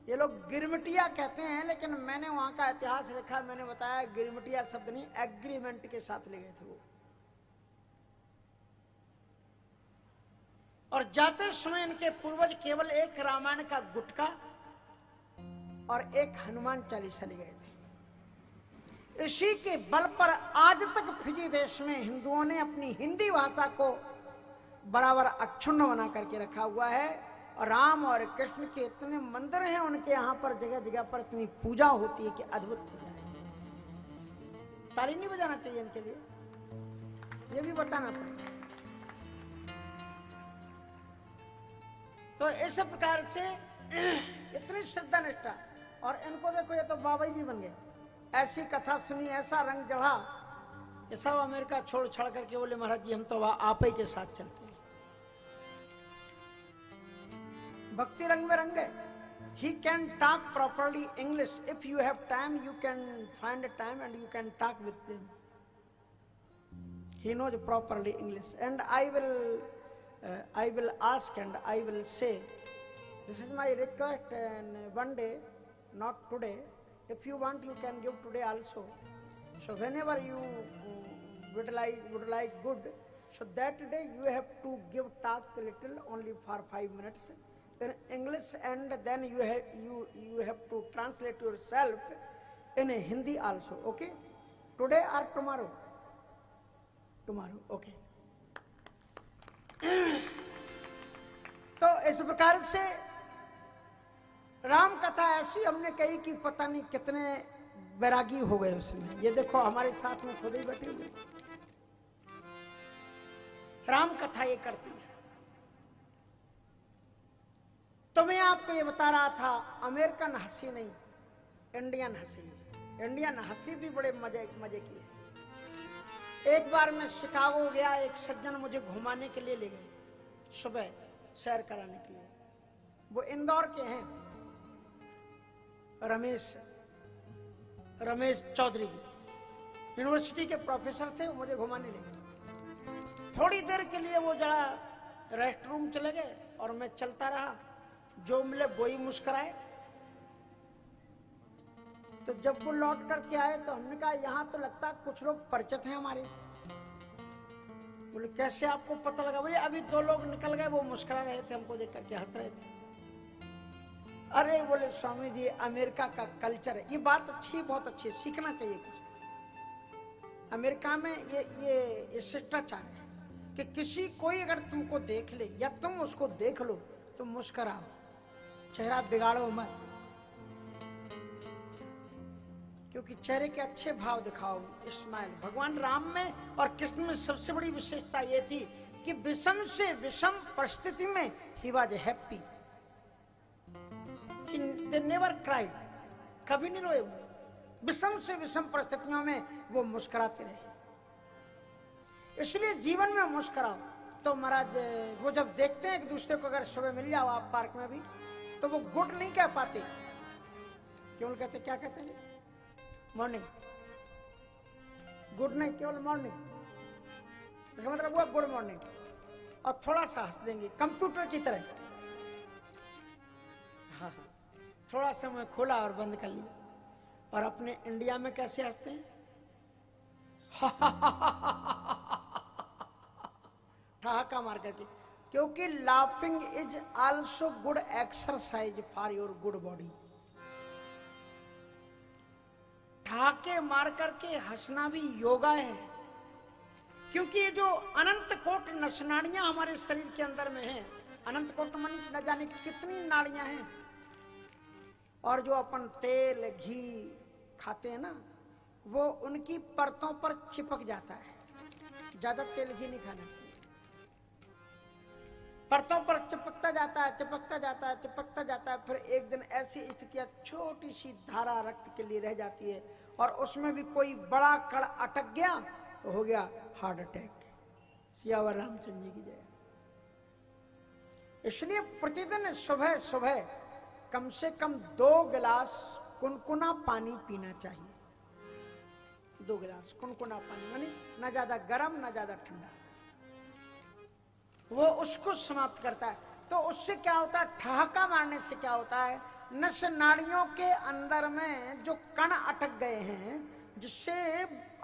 ये लोग गिरमिटिया कहते हैं, लेकिन मैंने वहां का इतिहास लिखा, मैंने बताया गिरमिटिया शब्द नहीं, एग्रीमेंट के साथ ले गए थे वो। और जाते समय इनके पूर्वज केवल एक रामायण का गुटका और एक हनुमान चालीसा ले गए थे। इसी के बल पर आज तक फिजी देश में हिंदुओं ने अपनी हिंदी भाषा को बराबर अक्षुण्ण बना करके रखा हुआ है। और राम और कृष्ण के इतने मंदिर हैं उनके यहाँ पर, जगह जगह पर इतनी पूजा होती है कि अद्भुत पूजा है। ताली नहीं बजाना चाहिए इनके लिए, ये भी बताना पड़ेगा। तो इस प्रकार से इतनी श्रद्धा निष्ठा, और इनको देखो ये तो बाबा जी बन गए। ऐसी कथा सुनी, ऐसा रंग चढ़ा, ये सब अमेरिका छोड़ छाड़ करके बोले महाराज जी हम तो आप ही के साथ चलते हैं। भक्ति रंग में रंग है। He can talk properly English. If you have time, you can find a time and you can talk with him. He knows properly English, and I will ask and I will say, this is my request. And one day, not today. If you want, you can give today also. So whenever you would like good, so that day you have to give talk a little, only for 5 minutes in English, and then you have to translate yourself in Hindi also. Okay, today or tomorrow? Tomorrow. Okay. तो इस प्रकार से राम कथा ऐसी हमने कही कि पता नहीं कितने बैरागी हो गए उसमें। ये देखो हमारे साथ में खुद ही बैठे हुए राम कथा ये करती है। तो मैं आपको ये बता रहा था, अमेरिकन हंसी नहीं, इंडियन हंसी। इंडियन हंसी भी बड़े मजे की है। एक बार मैं शिकागो गया, एक सज्जन मुझे घुमाने के लिए ले गए, सुबह सैर कराने के लिए। वो इंदौर के हैं, रमेश चौधरी जी, यूनिवर्सिटी के प्रोफेसर थे। वो मुझे घुमाने ले गए। थोड़ी देर के लिए वो जरा रेस्ट रूम चले गए और मैं चलता रहा। जो मिले वही मुस्कुराए। तो जब वो लौट करके आए तो हमने कहा यहाँ तो लगता कुछ लोग परिचित हैं हमारे। बोले कैसे आपको पता लगा? बोले अभी 2 लोग निकल गए, वो मुस्कुरा रहे थे, हमको देख करके हंस रहे थे। अरे बोले स्वामी जी, अमेरिका का कल्चर है। ये बात अच्छी, बहुत अच्छी, सीखना चाहिए कुछ। अमेरिका में ये शिष्टाचार है कि किसी कोई अगर तुमको देख ले या तुम उसको देख लो तो मुस्कुराओ, चेहरा बिगाड़ो मत, क्योंकि चेहरे के अच्छे भाव दिखाओ, स्माइल। भगवान राम में और कृष्ण में सबसे बड़ी विशेषता ये थी कि विषम से विषम परिस्थिति में he was happy. They never cried, कभी नहीं रोए। विषम से विषम परिस्थितियों में वो मुस्कुराते रहे। इसलिए जीवन में मुस्कुराओ। तो महाराज वो जब देखते हैं एक दूसरे को, अगर सुबह मिल जाओ आप पार्क में भी, तो वो गुड नहीं कह पाते। क्यों कहते? क्या कहते हैं? मॉर्निंग। गुड नहीं, केवल मॉर्निंग। इसका मतलब हुआ गुड मॉर्निंग, और थोड़ा सा हंस देंगे कंप्यूटर की तरह। हाँ, थोड़ा सा मुंह खोला और बंद कर लिया। और अपने इंडिया में कैसे हंसते हैं? ठहाका मार करके, क्योंकि laughing is also good exercise for your good body. ठहाके मार करके हंसना भी योगा है, क्योंकि ये जो अनंत कोट नसनाड़ियां हमारे शरीर के अंदर में हैं, अनंत कोट मन न जाने कितनी नाड़ियां हैं। और जो अपन तेल घी खाते हैं ना, वो उनकी परतों पर चिपक जाता है। ज्यादा तेल घी नहीं खाना चाहिए। परतों पर चिपकता जाता है, चिपकता जाता है, चिपकता जाता है। फिर एक दिन ऐसी स्थितियां, छोटी सी धारा रक्त के लिए रह जाती है, और उसमें भी कोई बड़ा कण अटक गया तो हो गया हार्ट अटैक। सियावर रामचंद्र जी की जय। इसलिए प्रतिदिन सुबह सुबह कम से कम 2 गिलास कुनकुना पानी पीना चाहिए। 2 गिलास कुनकुना पानी, यानी ना ज्यादा गर्म ना ज्यादा ठंडा। वो उसको समाप्त करता है। तो उससे क्या होता है? ठहाका मारने से क्या होता है? नस नाड़ियों के अंदर में जो कण अटक गए हैं, जिससे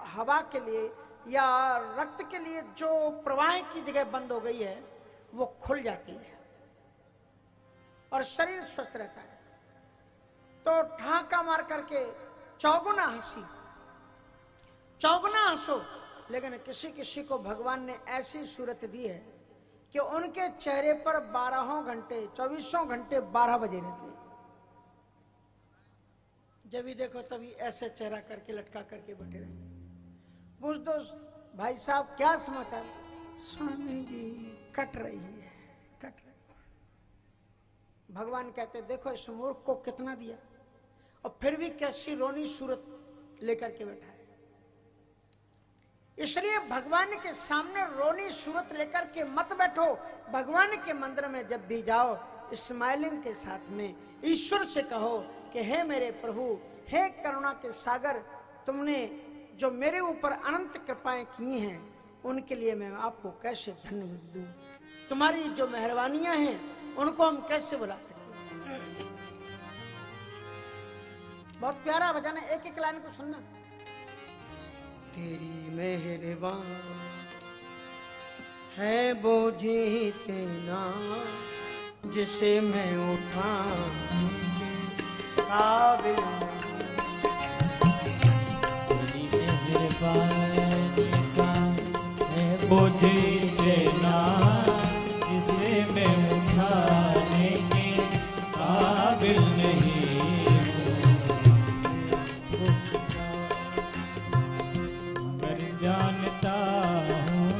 हवा के लिए या रक्त के लिए जो प्रवाह की जगह बंद हो गई है, वो खुल जाती है और शरीर स्वस्थ रहता है। तो ठहाका मार करके चौगुना हंसी, चौगुना हंसो। लेकिन किसी किसी को भगवान ने ऐसी सूरत दी है कि उनके चेहरे पर 12 घंटे 24 घंटे 12 बजे रहते हैं। जब भी देखो तभी ऐसे चेहरा करके लटका करके बैठे रहेंगे। पूछ दो भाई साहब क्या समाचार? स्वामी जी कट रही है, कट रही है। भगवान कहते देखो इस मूर्ख को कितना दिया, और फिर भी कैसी रोनी सूरत लेकर के बैठा है। इसलिए भगवान के सामने रोनी सूरत लेकर के मत बैठो। भगवान के मंदिर में जब भी जाओ स्माइलिंग के साथ में ईश्वर से कहो कि हे मेरे प्रभु, हे करुणा के सागर, तुमने जो मेरे ऊपर अनंत कृपाएं की हैं उनके लिए मैं आपको कैसे धन्यवाद दूं। तुम्हारी जो मेहरबानियां हैं उनको हम कैसे बुला सकते हैं। बहुत प्यारा भजन है, एक एक लाइन को सुनना। तेरी मेहरबान है बोझी तेना, जिसे मैं उठा काबिल तेरी मेहरबानी का है बोझ देना, जिसे मैं उठाने के काबिल नहीं हूँ, मगर जानता हूँ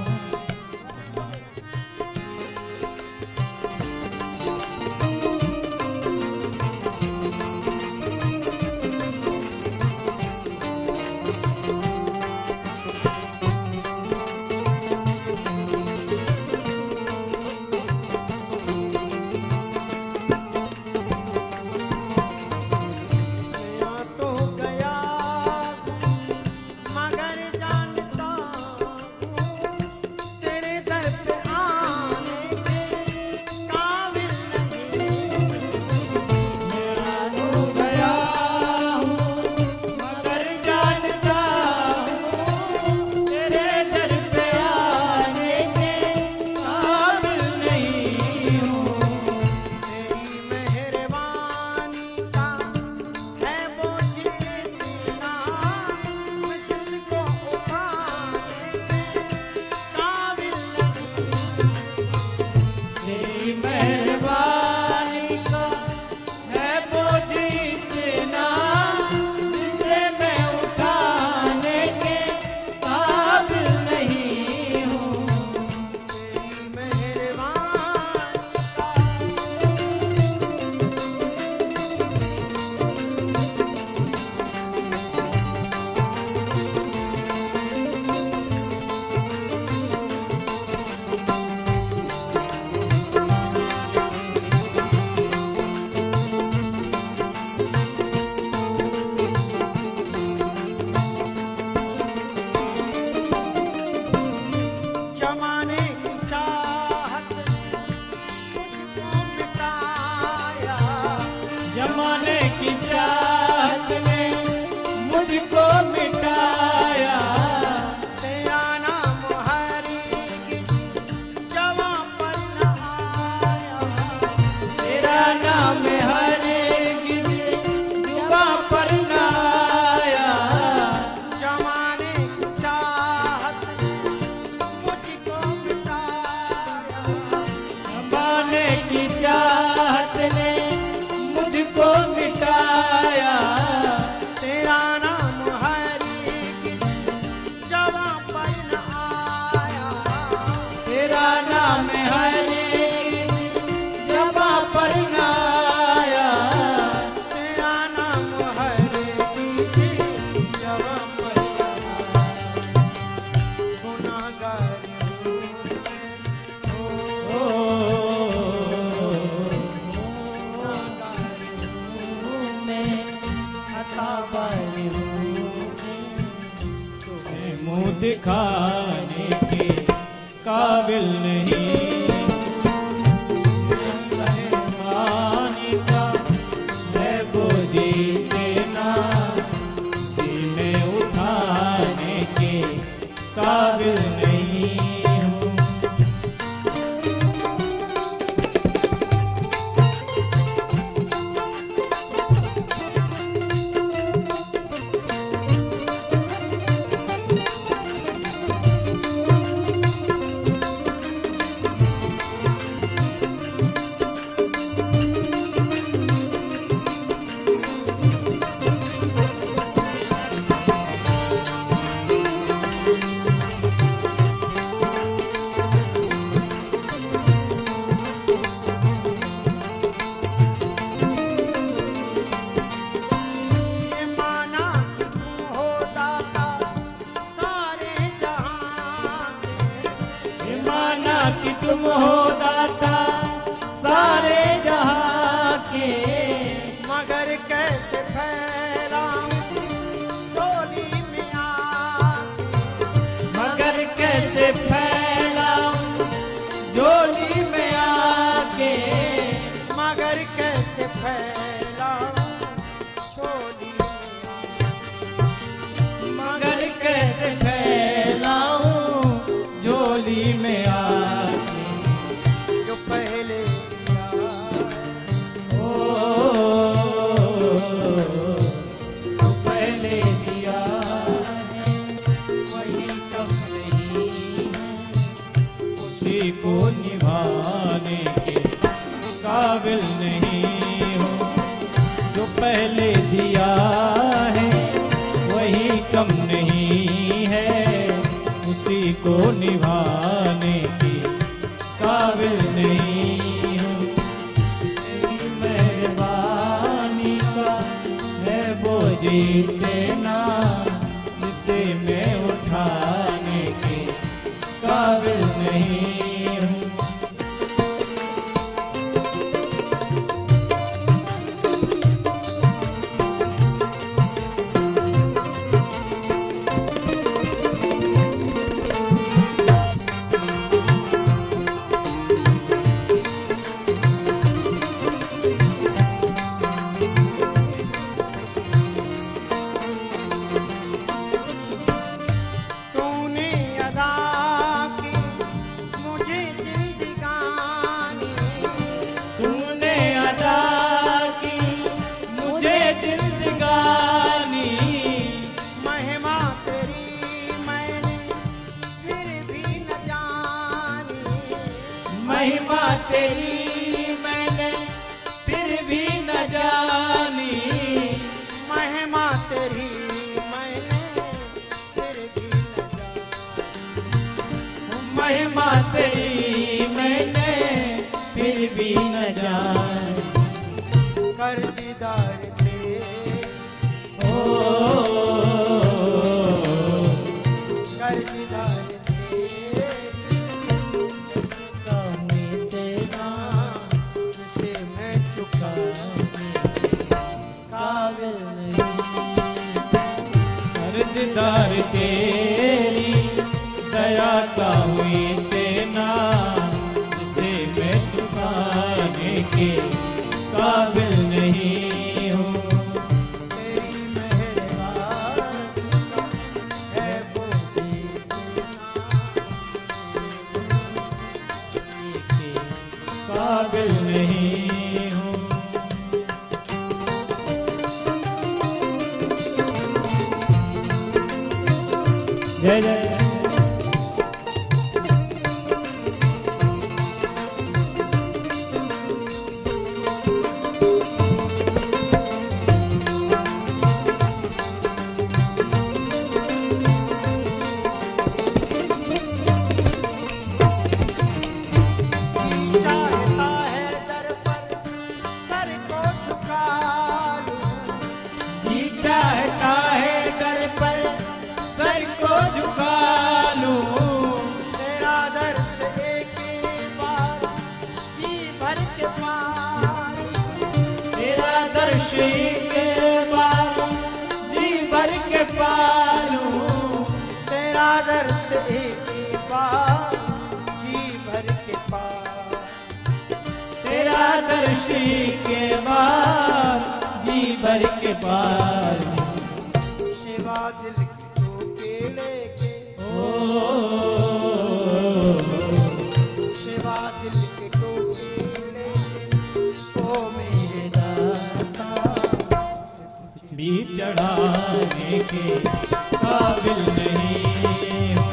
जमाने की चाहत ने मुझको मिटाया, तेरा नाम हरि जवां पर न आया, तेरा नाम हरे जुबां पर न आया, जमाने की चाहत मुझको मिटाया, जमाने की चाहत ने मुझको मिटाया, तेरा नाम हरि जवां पर न आया, तेरा नाम हरे जुबां पर न कैसे फैलाऊं झोली मगर कैसे फैलाऊं झोली में आके जो पहले दिया ओ जो पहले दिया है वही कम नहीं है उसी को निभाने के काबिल नहीं हूँ जो पहले दिया है वही कम नहीं है उसी को निभाने की काबिल नहीं हूँ तेरी मेहरबानी का है बोझ इतना जिसे मैं उठाने के काबिल नहीं हूँ तूने अदा की मुझे जिंदगानी तूने अदा की मुझे जिंदगानी महिमा तेरी मैंने फिर भी न जानी महिमा तेरी मैंने फिर भी न जानी महिमा तेरी मैंने फिर भी न जानी महिमा तेरी मैंने फिर भी न जानी कर दीदार तेरे ओ कर दीदार तेरे कामे तेरा जिसे मैं चुका काबिल नहीं कर्जदार तेरी दया का हुई तेना जिसे मैं चुकाने के काबिल नहीं हूँ तेरी मेहरबानी है वो काबिल नहीं हूँ जय जय चाहता है दर पर सर को झुका लूं जी चाहता है दर पर सर को झुका लूं तेरा दर्श एक बार जी भर के पार तेरा दर्श के बाद जी भर के पालूं तेरा दर्श एक बार जी भर के पार तेरा दर्श के बाद जी भर के पालूं शिवा दिल को केले के ओ शिवा दिल के को केले ओ मेरे दाता भी चढ़ाने के काबिल नहीं हूँ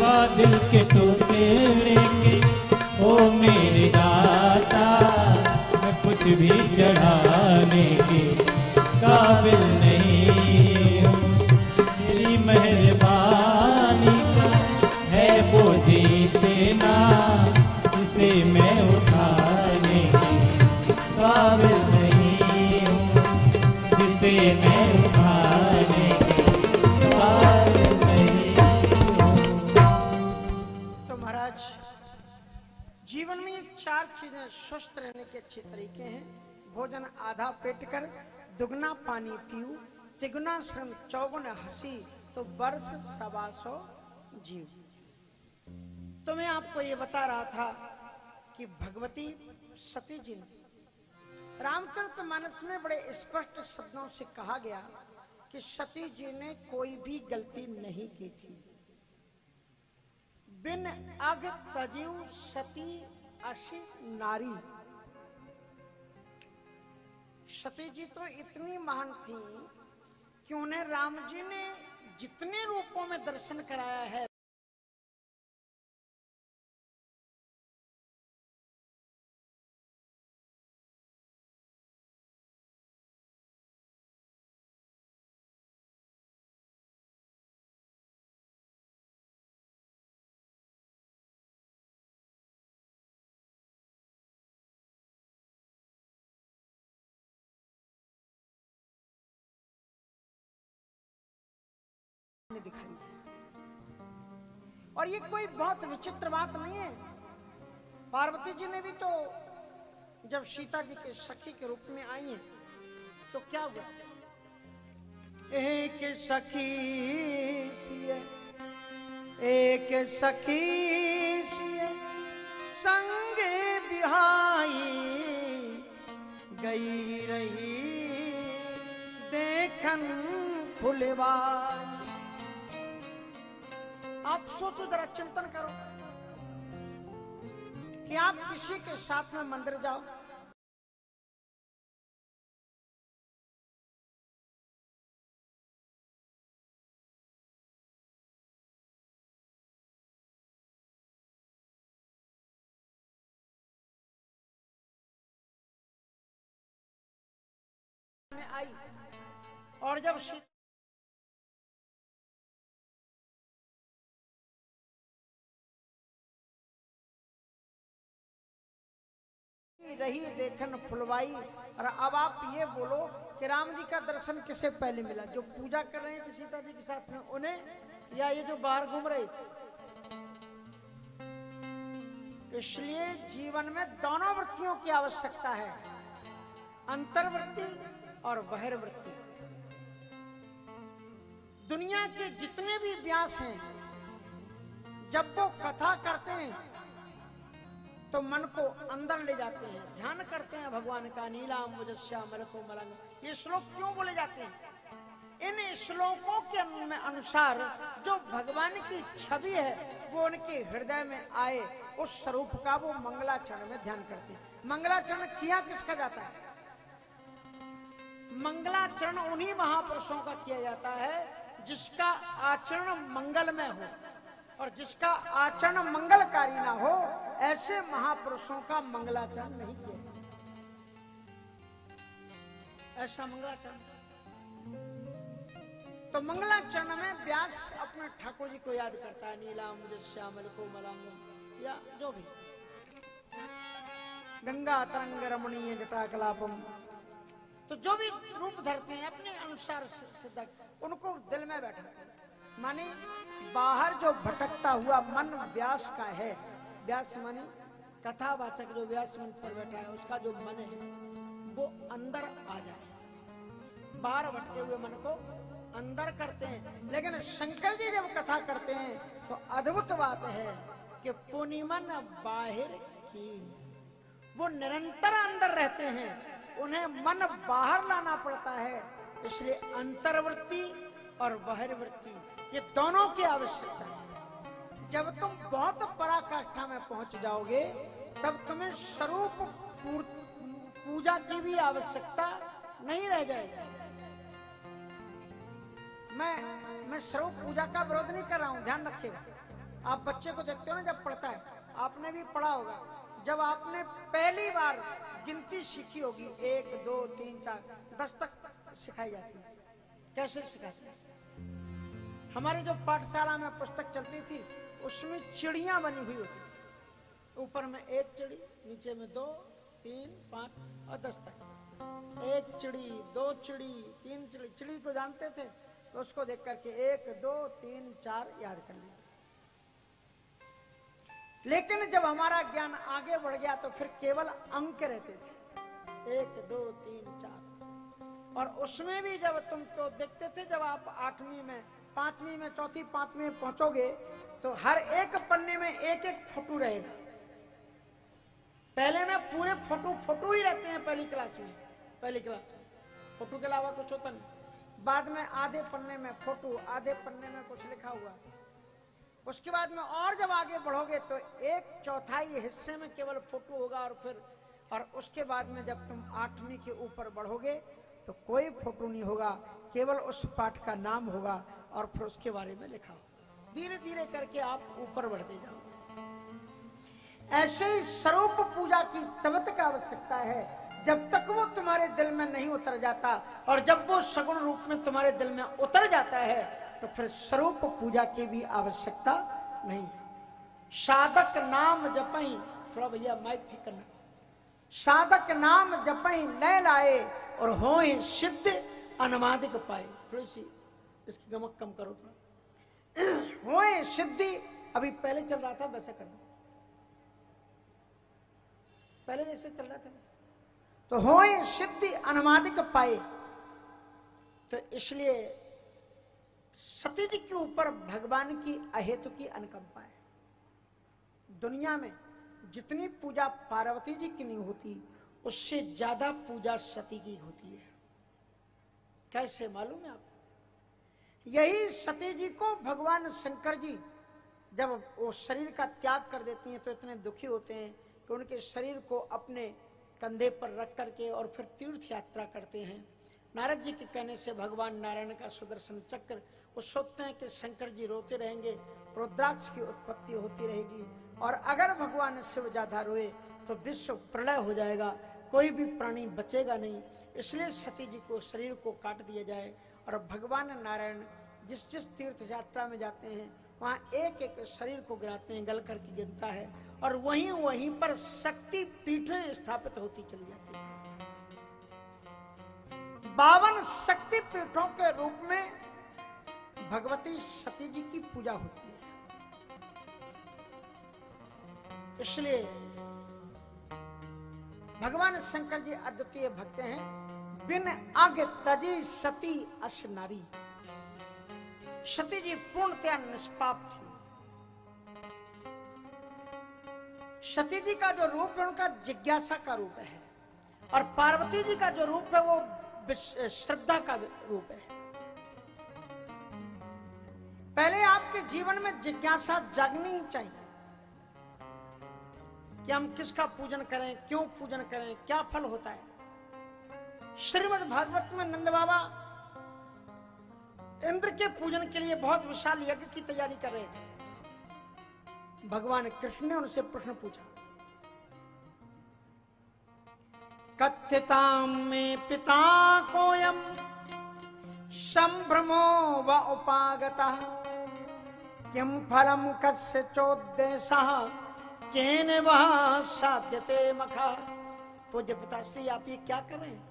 बादल के टुकड़े के ओ मेरे दाता मैं कुछ भी चढ़ाने के काबिल नहीं हूँ तेरी मेहरबानी का है बोझ इतना जिसे मैं उठाने के काबिल नहीं हूँ जिसे मैं उठाने के काबिल नहीं हूँ तो महाराज जीवन में ये चार चीजें स्वस्थ रहने के अच्छे तरीके हैं। भोजन आधा पेट कर, दुगना पानी पीऊ, तिगुना श्रम, चौगुन हंसी, तो वर्ष 125 जीव। तो मैं आपको ये बता रहा था कि भगवती सती जी ने रामचरितमानस में बड़े स्पष्ट शब्दों से कहा गया कि सती जी ने कोई भी गलती नहीं की थी। बिन अग तजीव सती असी नारी। सती जी तो इतनी महान थी कि उन्हें राम जी ने जितने रूपों में दर्शन कराया है, दिखाई। और ये कोई बहुत विचित्र बात नहीं है। पार्वती जी ने भी तो जब सीता जी के सखी के रूप में आई हैं तो क्या हुआ? एक सखी सिए, एक सखी सिए संग बिहाई, गई रही देखन फुलवाई। आप सोचो, जरा चिंतन करो कि आप किसी के साथ में मंदिर जाओ, में आई और जब रही देखन फुलवाई। और अब आप ये बोलो कि राम जी का दर्शन किसे पहले मिला? जो पूजा कर रहे थे सीता जी के साथ में उन्हें, या ये जो बाहर घूम रहे थे? इसलिए जीवन में दोनों वृत्तियों की आवश्यकता है, अंतर्वृत्ति और बहिर्वृत्ति। दुनिया के जितने भी व्यास हैं, जब वो कथा करते हैं तो मन को अंदर ले जाते हैं, ध्यान करते हैं भगवान का। नीलांबुजस्यामल कोमलांग, ये श्लोक क्यों बोले जाते हैं? इन श्लोकों के अनुसार जो भगवान की छवि है वो उनके हृदय में आए, उस स्वरूप का वो मंगलाचरण में ध्यान करते हैं। मंगलाचरण किया किसका जाता है? मंगलाचरण उन्हीं महापुरुषों का किया जाता है जिसका आचरण मंगलमय हो, और जिसका आचरण मंगलकारी ना हो ऐसे महापुरुषों का मंगलाचरण नहीं किया। ऐसा मंगलाचरण, तो मंगलाचरण में व्यास अपने ठाकुर जी को याद करता है, नीलांबुजस्यामल कोमलांगम, या जो भी गंगा तरंग रमणीय जटाकलापम। तो जो भी रूप धरते हैं अपने अनुसार सिद्ध, उनको दिल में बैठाते हैं। माने बाहर जो भटकता हुआ मन व्यास का है, व्यास माने कथावाचक जो व्यास मन पर बैठा है, उसका जो मन है वो अंदर आ जाए। बाहर भटके हुए मन को अंदर करते हैं। लेकिन शंकर जी जब कथा करते हैं तो अद्भुत बात है कि पुनिमन बाहिर की, वो निरंतर अंदर रहते हैं, उन्हें मन बाहर लाना पड़ता है। इसलिए अंतर्वृत्ति और बहिर्वृत्ति ये दोनों की आवश्यकता है। जब तुम बहुत पराकाष्ठा में पहुंच जाओगे तब तुम्हें स्वरूप पूजा की भी आवश्यकता नहीं रह जाएगी। मैं स्वरूप पूजा का विरोध नहीं कर रहा हूं, ध्यान रखिएगा। आप बच्चे को देखते हो ना जब पढ़ता है, आपने भी पढ़ा होगा, जब आपने पहली बार गिनती सीखी होगी 1 2 3 4 10 तक सिखाई जाती है। कैसे सिखाते हैं? हमारी जो पाठशाला में पुस्तक चलती थी उसमें चिड़ियां बनी हुई होती थी। ऊपर में 1 चिड़ी, नीचे में 2 3 5 और 10 तक। 1 चिड़ी, 2 चिड़ी, 3 चिड़ी। चिड़ी को जानते थे तो उसको देख करके 1 2 3 4 याद कर लीजिए। लेकिन जब हमारा ज्ञान आगे बढ़ गया तो फिर केवल अंक रहते थे, 1 2 3 4। और उसमें भी जब तुम तो देखते थे, जब आप 8वीं में, 5वीं में, 4थी 5वीं में पहुंचोगे तो हर एक पन्ने में 1 1 फोटो रहेगा। पहले में पूरे फोटो ही रहते हैं पहली क्लास में फोटो के अलावा कुछ होता नहीं। बाद में आधे पन्ने में फोटो, आधे पन्ने में कुछ लिखा हुआ। उसके बाद में और जब आगे बढ़ोगे तो 1/4 हिस्से में केवल फोटो होगा, और उसके बाद में जब तुम 8वीं के ऊपर बढ़ोगे तो कोई फोटो नहीं होगा, केवल उस पाठ का नाम होगा और फिर उसके बारे में लिखा होगा। धीरे धीरे करके आप ऊपर बढ़ते जाओगे। ऐसे ही स्वरूप पूजा की तब तक आवश्यकता है जब तक वो तुम्हारे दिल में नहीं उतर जाता, और जब वो सगुण रूप में तुम्हारे दिल में उतर जाता है तो फिर स्वरूप पूजा की भी आवश्यकता नहीं है। साधक नाम जपई, थोड़ा भैया माइक ठीक करना, साधक नाम जपई लय लाए और होए सिद्ध अनुमादिक पाए। थोड़ी सी इसकी गमक कम करो थोड़ा। होए सिद्धि, अभी पहले चल रहा था वैसा करना, पहले जैसे चल रहा था। तो होए सिद्धि अनुमादिक पाए, तो इसलिए सती जी के ऊपर भगवान की अहेतु की अनुकंपा है। दुनिया में जितनी पूजा पार्वती जी की नहीं होती, उससे ज्यादा पूजा सती की होती है। कैसे मालूम है आपको? यही सती जी को भगवान शंकर जी जब वो शरीर का त्याग कर देती हैं तो इतने दुखी होते हैं कि उनके शरीर को अपने कंधे पर रख करके और फिर तीर्थ यात्रा करते हैं। नारद जी के कहने से भगवान नारायण का सुदर्शन चक्र, वो सोचते हैं कि शंकर जी रोते रहेंगे, रुद्राक्ष की उत्पत्ति होती रहेगी, और अगर भगवान शिव ज्यादा रोए तो विश्व प्रलय हो जाएगा, कोई भी प्राणी बचेगा नहीं। इसलिए सती जी को शरीर को काट दिया जाए, और भगवान नारायण जिस जिस तीर्थ यात्रा में जाते हैं वहां एक एक शरीर को गिराते हैं, गल करके गिरता है, और वहीं पर शक्ति पीठें स्थापित होती चली जाती है। 52 शक्ति पीठों के रूप में भगवती सती जी की पूजा होती है। इसलिए भगवान शंकर जी अद्वितीय भक्त हैं। बिन अग तजी सती अश नारी, सती जी पूर्णतया निष्पाप थी। सती जी का जो रूप है उनका जिज्ञासा का रूप है, और पार्वती जी का जो रूप है वो श्रद्धा का रूप है। पहले आपके जीवन में जिज्ञासा जागनी ही चाहिए कि हम किसका पूजन करें, क्यों पूजन करें, क्या फल होता है। श्रीमद् भागवत में नंद बाबा इंद्र के पूजन के लिए बहुत विशाल यज्ञ की तैयारी कर रहे थे। भगवान कृष्ण ने उनसे प्रश्न पूछा, कथ्यताम में पिता कोयम संभ्रमो व उपागतः किम फलम कस्य चोद्देशः केन वह साध्यते मखा। पूज्य पिताश्री आप ये क्या कर रहे हैं?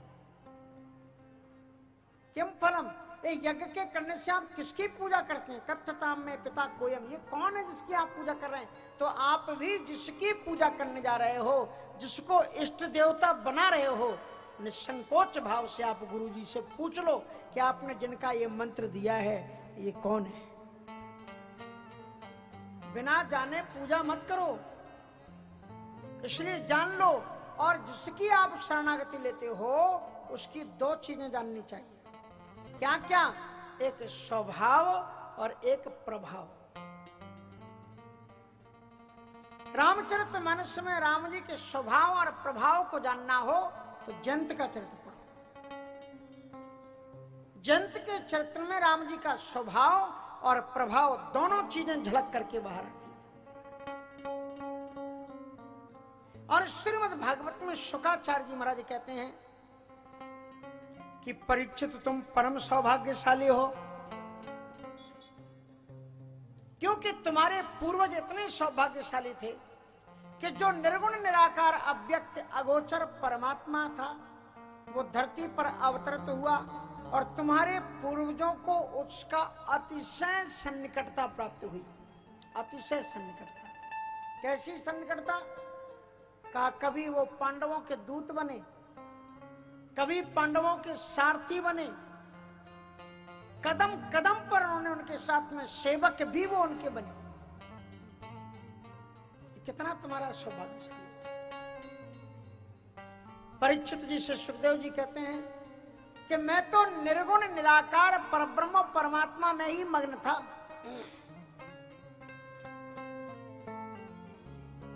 किम फलम, ये यज्ञ के करने से आप किसकी पूजा करते हैं? कथ्यताम में पिता कोयम, ये कौन है जिसकी आप पूजा कर रहे हैं? तो आप भी जिसकी पूजा करने जा रहे हो, जिसको इष्ट देवता बना रहे हो, निसंकोच भाव से आप गुरु जी से पूछ लो कि आपने जिनका ये मंत्र दिया है ये कौन है। बिना जाने पूजा मत करो, इसलिए जान लो। और जिसकी आप शरणागति लेते हो उसकी 2 चीजें जाननी चाहिए। क्या क्या? एक स्वभाव और एक प्रभाव। रामचरितमानस में राम जी के स्वभाव और प्रभाव को जानना हो तो जयंत का चरित्र पढ़ो। जयंत के चरित्र में राम जी का स्वभाव और प्रभाव दोनों चीजें झलक करके बाहर आती है। और श्रीमद् भागवत में शुकाचार्य जी महाराज कहते हैं कि परीक्षित तुम परम सौभाग्यशाली हो, क्योंकि तुम्हारे पूर्वज इतने सौभाग्यशाली थे कि जो निर्गुण निराकार अव्यक्त अगोचर परमात्मा था वो धरती पर अवतरित हुआ, और तुम्हारे पूर्वजों को उसका अतिशय सन्निकटता प्राप्त हुई। अतिशय सन्निकटता। कैसी सन्निकटता? कहा कभी वो पांडवों के दूत बने, कभी पांडवों के सारथी बने, कदम कदम पर उन्होंने उनके साथ में सेवक भी वो उनके बने। कितना तुम्हारा सौभाग्य। परीक्षित जी से सुखदेव जी कहते हैं कि मैं तो निर्गुण निराकार परब्रह्म परमात्मा में ही मग्न था,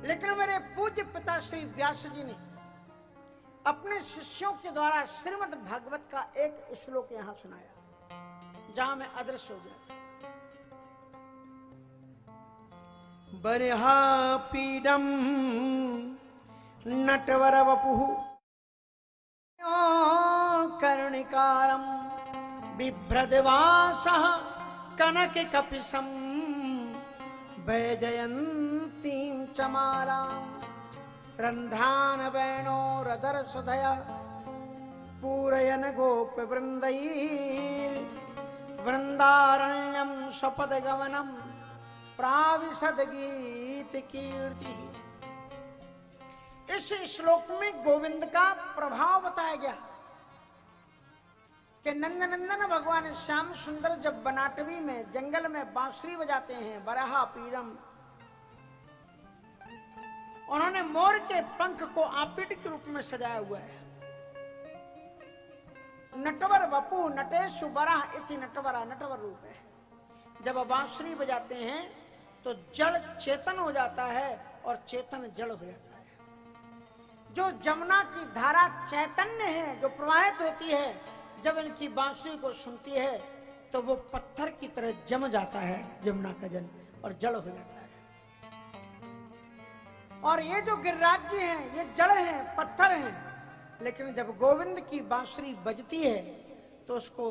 लेकिन मेरे पूज्य पिता श्री व्यास जी ने अपने शिष्यों के द्वारा श्रीमद् भागवत का एक श्लोक यहां सुनाया, जहां मैं अदृश्य हो गया था। बर्हा पीडम नटवर वपुः कर्णिकारं बिभ्रद्वासः कनककपिशं वैजयन्तीं चमालां रन्ध्रान् वेणोरदरसुधया पूरयन् गोपवृन्दैः वृन्दारण्यं स्वपदगमनं प्राविशद गीत कीर्ति। इस श्लोक में गोविंद का प्रभाव बताया गया कि नंदनंदन भगवान श्याम सुंदर जब बनाटवी में जंगल में बांसुरी बजाते हैं, बरहा पीड़म, उन्होंने मोर के पंख को आपिट के रूप में सजाया हुआ है। नटवर वपु नटेशु बरह इति नटवरा, नटवर रूप है। जब बांसुरी बजाते हैं तो जड़ चेतन हो जाता है और चेतन जड़ हो जाता है। जो जमुना की धारा चैतन्य है, जो प्रवाहित होती है, जब इनकी बांसुरी को सुनती है तो वो पत्थर की तरह जम जाता है जमुना का जल और जड़ हो जाता है। और ये जो गिरिराज जी हैं ये जड़ हैं, पत्थर हैं, लेकिन जब गोविंद की बांसुरी बजती है तो उसको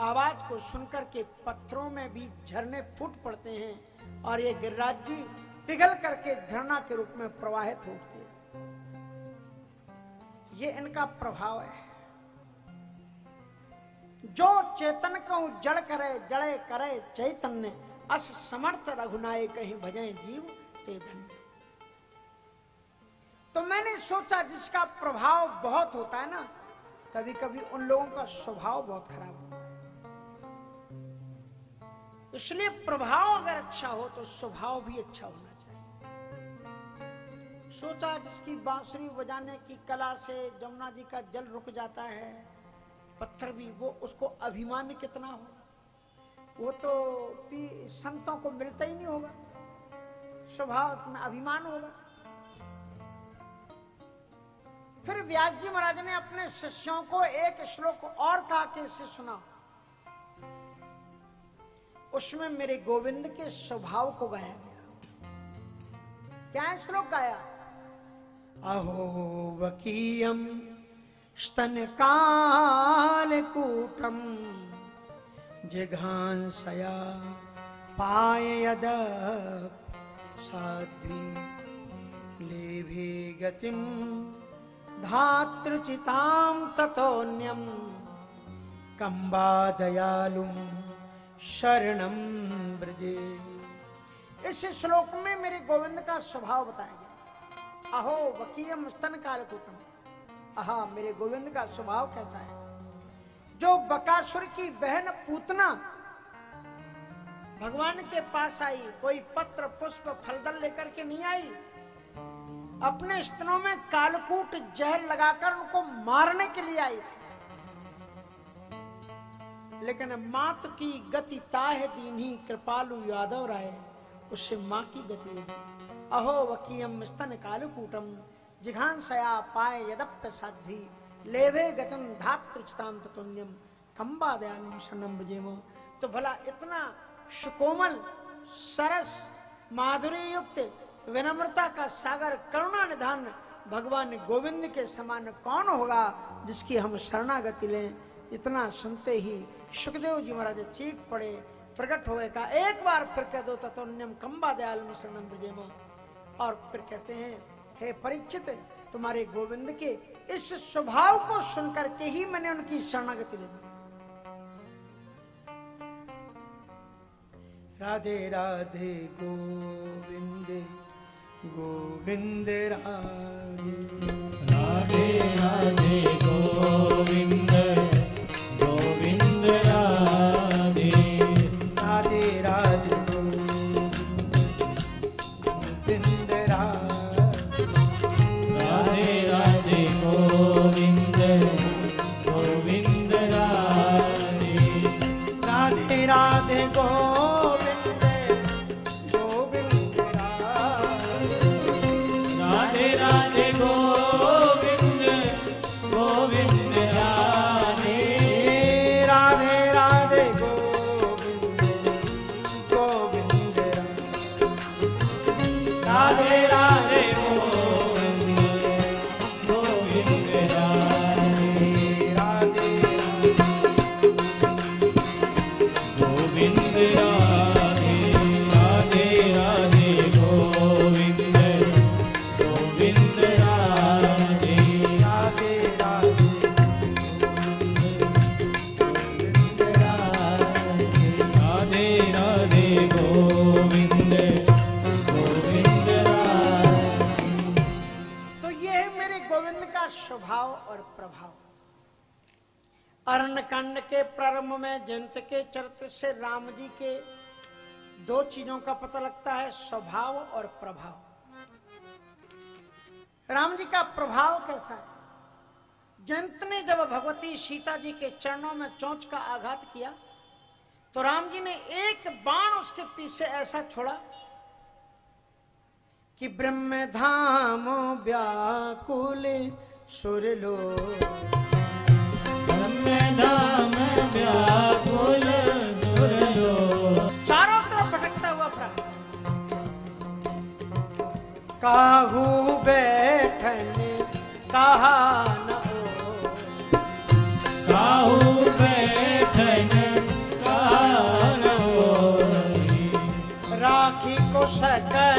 आवाज को सुनकर के पत्थरों में भी झरने फूट पड़ते हैं और ये गिरिराज जी पिघल करके झरना के रूप में प्रवाहित होते हैं। ये इनका प्रभाव है। जो चेतन को जड़ करे जड़े करे चैतन्य, अस समर्थ रघुनाय कहीं भजें जीव ते धन्य। तो मैंने सोचा जिसका प्रभाव बहुत होता है ना, कभी कभी उन लोगों का स्वभाव बहुत खराब होता है। इसलिए प्रभाव अगर अच्छा हो तो स्वभाव भी अच्छा होना चाहिए। सोचा जिसकी बांसुरी बजाने की कला से जमुना जी का जल रुक जाता है, पत्थर भी, वो उसको अभिमान कितना होगा। वो तो संतों को मिलता ही नहीं होगा, स्वभाव में अभिमान होगा। फिर व्यास जी महाराज ने अपने शिष्यों को एक श्लोक और कहा कि इसे सुना। उसमें मेरे गोविंद के स्वभाव को गाया गया। क्या श्लोक गाया? अहो वकीयम स्तन कालकूटम जिघांसया पाययद साध्वी लेभे गतिम धातृचितां ततोन्यम कंबा दयालुम शरणं ब्रजे। इस श्लोक में मेरे गोविंद का स्वभाव बताया गया। अहो वकीयम स्तन कालकूटम, आहा मेरे गोविंद का स्वभाव कैसा है। जो बकासुर की बहन पूतना भगवान के पास आई, कोई पत्र पुष्प फलदल लेकर के नहीं आई, अपने स्तनों में कालकूट जहर लगाकर उनको मारने के लिए आई थी। लेकिन मात की गति ताह दीन्ही कृपालु यादव राय, उससे माँ की गति हुई। अहो वकीयम स्तन कालकूटम जिघांसया पाए यदप्य साध्वी लेवे गतम धातृचितां ततोन्यम कंबा दयालुम शरणं ब्रजेम। तो भला इतना सुकोमल सरस माधुर्य युक्त विनम्रता का सागर करुणा निधान भगवान गोविंद के समान कौन होगा जिसकी हम शरणागति लें। इतना सुनते ही सुखदेव जी महाराज चीख पड़े, प्रकट होए का एक बार फिर कह दो ततोन्यम कंबा दयालुम शरणं ब्रजेम। और फिर कहते हैं, हे परीक्षित, तुम्हारे गोविंद के इस स्वभाव को सुनकर के ही मैंने उनकी शरणागति ली। राधे राधे गोविंद गोविंद राधे, राधे राधे गोविंद गोविंद राधे, राधे राधे गोविंद राधे, राधे राधे गोविंद अरण्यकांड के प्रारंभ में जयंत के चरित्र से राम जी के दो चीजों का पता लगता है, स्वभाव और प्रभाव। राम जी का प्रभाव कैसा है? जयंत ने जब भगवती सीता जी के चरणों में चोंच का आघात किया तो राम जी ने एक बाण उसके पीछे ऐसा छोड़ा कि ब्रह्म धाम व्याकुल सुरलो, धाम व्याकुल सुरलो, चारों तरफ भटकता हुआ प्राप्त। काहू बैठन कहा न हो, काहू बैठन कहा न हो, राखी को सके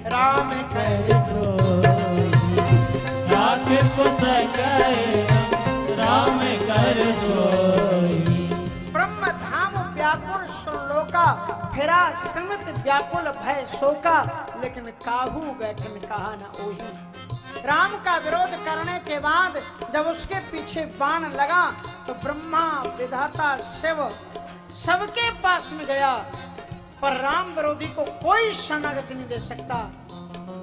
राम कर दो, राखी को सके राम कर सोई। ब्रह्म धाम व्याकुल सुरलोका, फिरा संगत व्याकुल भय शोका, लेकिन काहू बैठन कहा न ओही। राम का विरोध करने के बाद जब उसके पीछे बाण लगा तो ब्रह्मा विधाता शिव सबके पास में गया, पर राम विरोधी को कोई शरणागति नहीं दे सकता,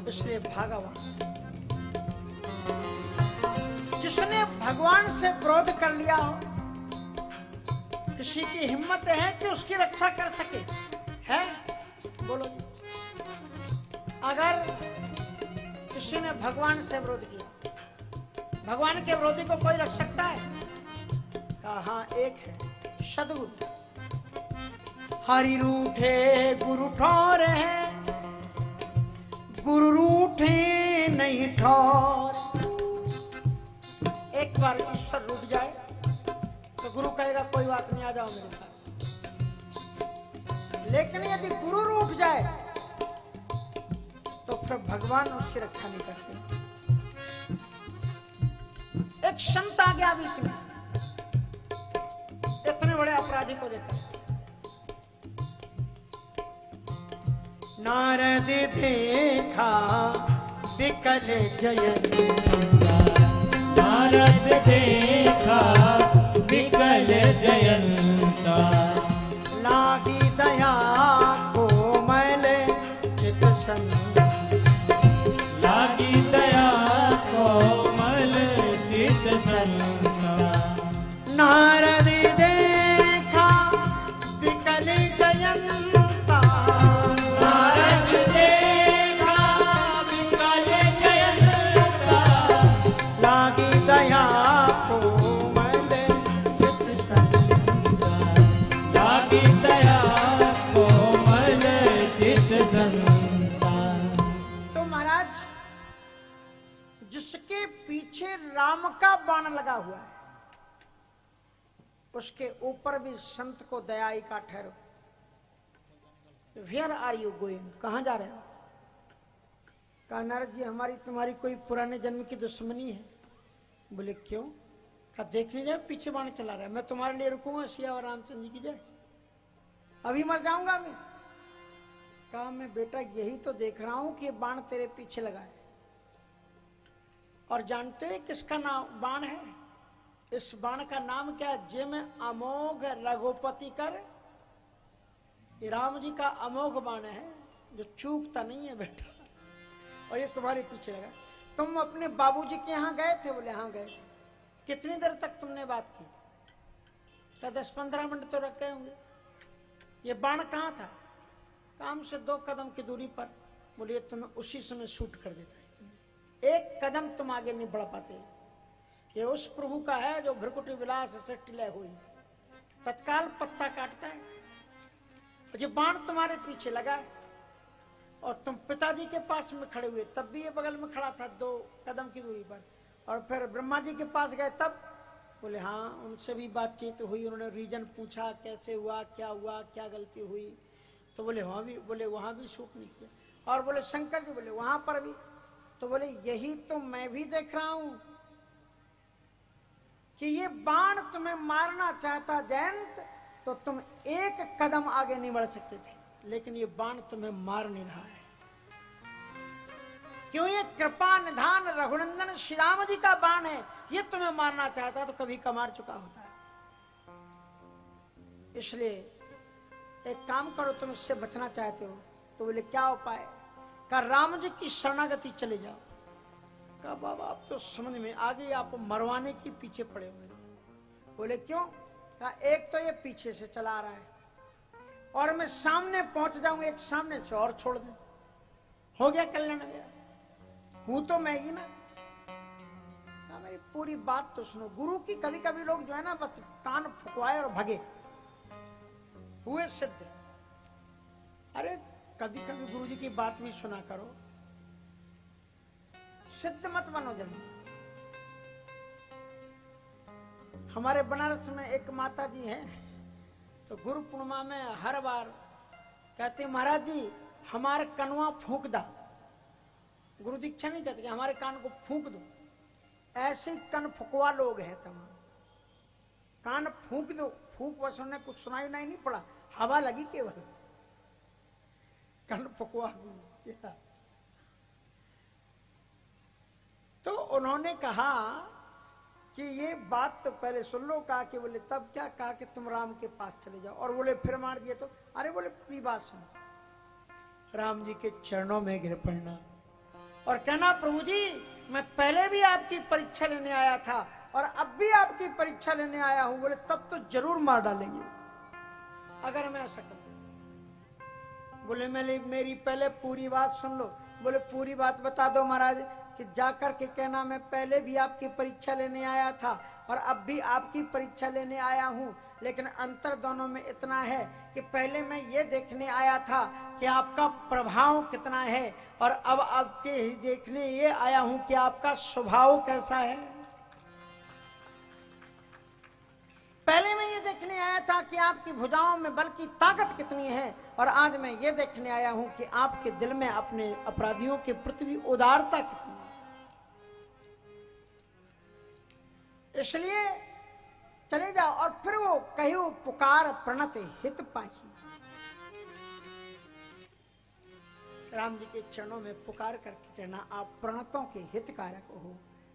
इसलिए भागा वहां। जिसने भगवान से विरोध कर लिया हो, किसी की हिम्मत है कि उसकी रक्षा कर सके? है? बोलो। अगर किसी ने भगवान से विरोध किया, भगवान के विरोधी को कोई रख सकता है? कहा हाँ, एक है, सदगुरु। हरि रूठे गुरु ठौर है, गुरु रूठे नहीं ठौर। एक बार ईश्वर रूठ जाए तो गुरु कहेगा कोई बात नहीं, आ जाओ मेरे पास। लेकिन यदि गुरु रूठ जाए तो फिर भगवान उसकी रक्षा नहीं करते। एक संत आ गया बीच में, इतने बड़े अपराधी को देखा। नारद देखा विकल जयंता, नारद देखा विकल जयंता, लागी दया कोमल चित संत, लागी दया कोमल चित संता। नारद देखा विकल जयंता, नारद देखा विकल जयंता, लागी दया कोमल चित संता, लागी दया कोमल चित संता। तो महाराज, जिसके पीछे राम का बाण लगा हुआ है उसके ऊपर भी संत को दयाई का ठहरो। Where are you going? कहां जा रहे हो? कहा नारद जी, हमारी तुम्हारी कोई पुराने जन्म की दुश्मनी है। बोले क्यों? कहा देख नहीं रहे पीछे बाण चला रहा है, मैं तुम्हारे लिए रुकूंगा सिया और रामचंद्र जी की जय, अभी मर जाऊंगा मैं। कहा मैं बेटा यही तो देख रहा हूं कि ये बाण तेरे पीछे लगा है, और जानते हैं किसका नाम बाण है? इस बाण का नाम क्या? जिम अमोघ रघुपति कर। ये राम जी का अमोघ बाण है जो चूकता नहीं है बेटा, और ये तुम्हारे पीछे लगा। तुम अपने बाबूजी के यहाँ गए थे? बोले हाँ गए थे। कितनी देर तक तुमने बात की? क्या 10-15 मिनट तो रख गए होंगे। ये बाण कहाँ था? काम से 2 कदम की दूरी पर। बोलिए तुम्हें उसी समय शूट कर देता है, तुम्हें 1 कदम तुम आगे नहीं बढ़ पाते। ये उस प्रभु का है जो भ्रकुटी विलास से टिले हुई, तत्काल पत्ता काटता है। ये बाण तुम्हारे पीछे लगा है और तुम पिताजी के पास में खड़े हुए, तब भी ये बगल में खड़ा था 2 कदम की दूरी पर, और फिर ब्रह्मा जी के पास गए तब बोले हाँ, उनसे भी बातचीत हुई, उन्होंने रीजन पूछा कैसे हुआ, क्या गलती हुई। तो बोले वहाँ भी शोक नहीं किया। और बोले शंकर जी, बोले वहां पर भी। तो बोले यही तो मैं भी देख रहा हूं कि ये बाण तुम्हें मारना चाहता जयंत, तो तुम एक कदम आगे नहीं बढ़ सकते थे, लेकिन ये बाण तुम्हें मार नहीं रहा है। क्यों? ये कृपा निधान रघुनंदन श्री राम जी का बाण है, ये तुम्हें मारना चाहता तो कभी का मार चुका होता है। इसलिए एक काम करो, तुम इससे बचना चाहते हो तो बोले क्या उपाय? कहा राम जी की शरणागति चले जाओ। कहा बाबा आप तो समझ में आ गई, आप मरवाने के पीछे पड़े हुए। बोले क्यों? कहा एक तो ये पीछे से चला आ रहा है और मैं सामने पहुंच जाऊं, एक सामने से और छोड़ दे, हो गया कल्याण मेरा, हूं तो मैं ही ना। मेरी पूरी बात तो सुनो। गुरु की कभी कभी लोग जो है ना बस कान फुकवाए और भगे, हुए सिद्ध। अरे कभी कभी गुरु जी की बात भी सुना करो, सिद्ध मत बनो जल्दी। हमारे बनारस में एक माता जी हैं, तो गुरु पूर्णिमा में हर बार कहते महाराज जी हमारे कनवा फूंक दा। गुरु दीक्षा नहीं कहते कि हमारे कान को फूंक दो, ऐसे कन फुकवा लोग हैं तमाम। कान फूंक दो, फूंक बस उन्हें कुछ सुनाई नहीं पड़ा, हवा लगी केवल, कन फुकवा। तो उन्होंने कहा कि ये बात तो पहले सुन लो। कहा कि बोले तब क्या? कहा कि तुम राम के पास चले जाओ। और बोले फिर मार दिए तो? अरे बोले पूरी बात सुनो। राम जी के चरणों में गिर पड़ना और कहना प्रभु जी मैं पहले भी आपकी परीक्षा लेने आया था और अब भी आपकी परीक्षा लेने आया हूं। बोले तब तो जरूर मार डालेंगे अगर मैं ऐसा करूं। बोले मेरी पहले पूरी बात सुन लो। बोले पूरी बात बता दो महाराज। कि जाकर के कहना मैं पहले भी आपकी परीक्षा लेने आया था और अब भी आपकी परीक्षा लेने आया हूं, लेकिन अंतर दोनों में इतना है कि पहले मैं ये देखने आया था कि आपका प्रभाव कितना है और अब आपके ही देखने ये आया हूं कि आपका स्वभाव कैसा है। पहले मैं ये देखने आया था कि आपकी भुजाओं में बल की ताकत कितनी है और आज मैं ये देखने आया हूं कि आपके दिल में अपने अपराधियों के प्रति उदारता कितनी है। इसलिए चले जाओ। और फिर वो कहो पुकार प्रणत हित पाही। राम जी के चरणों में पुकार करके कहना आप प्रणतों के हित कारक हो।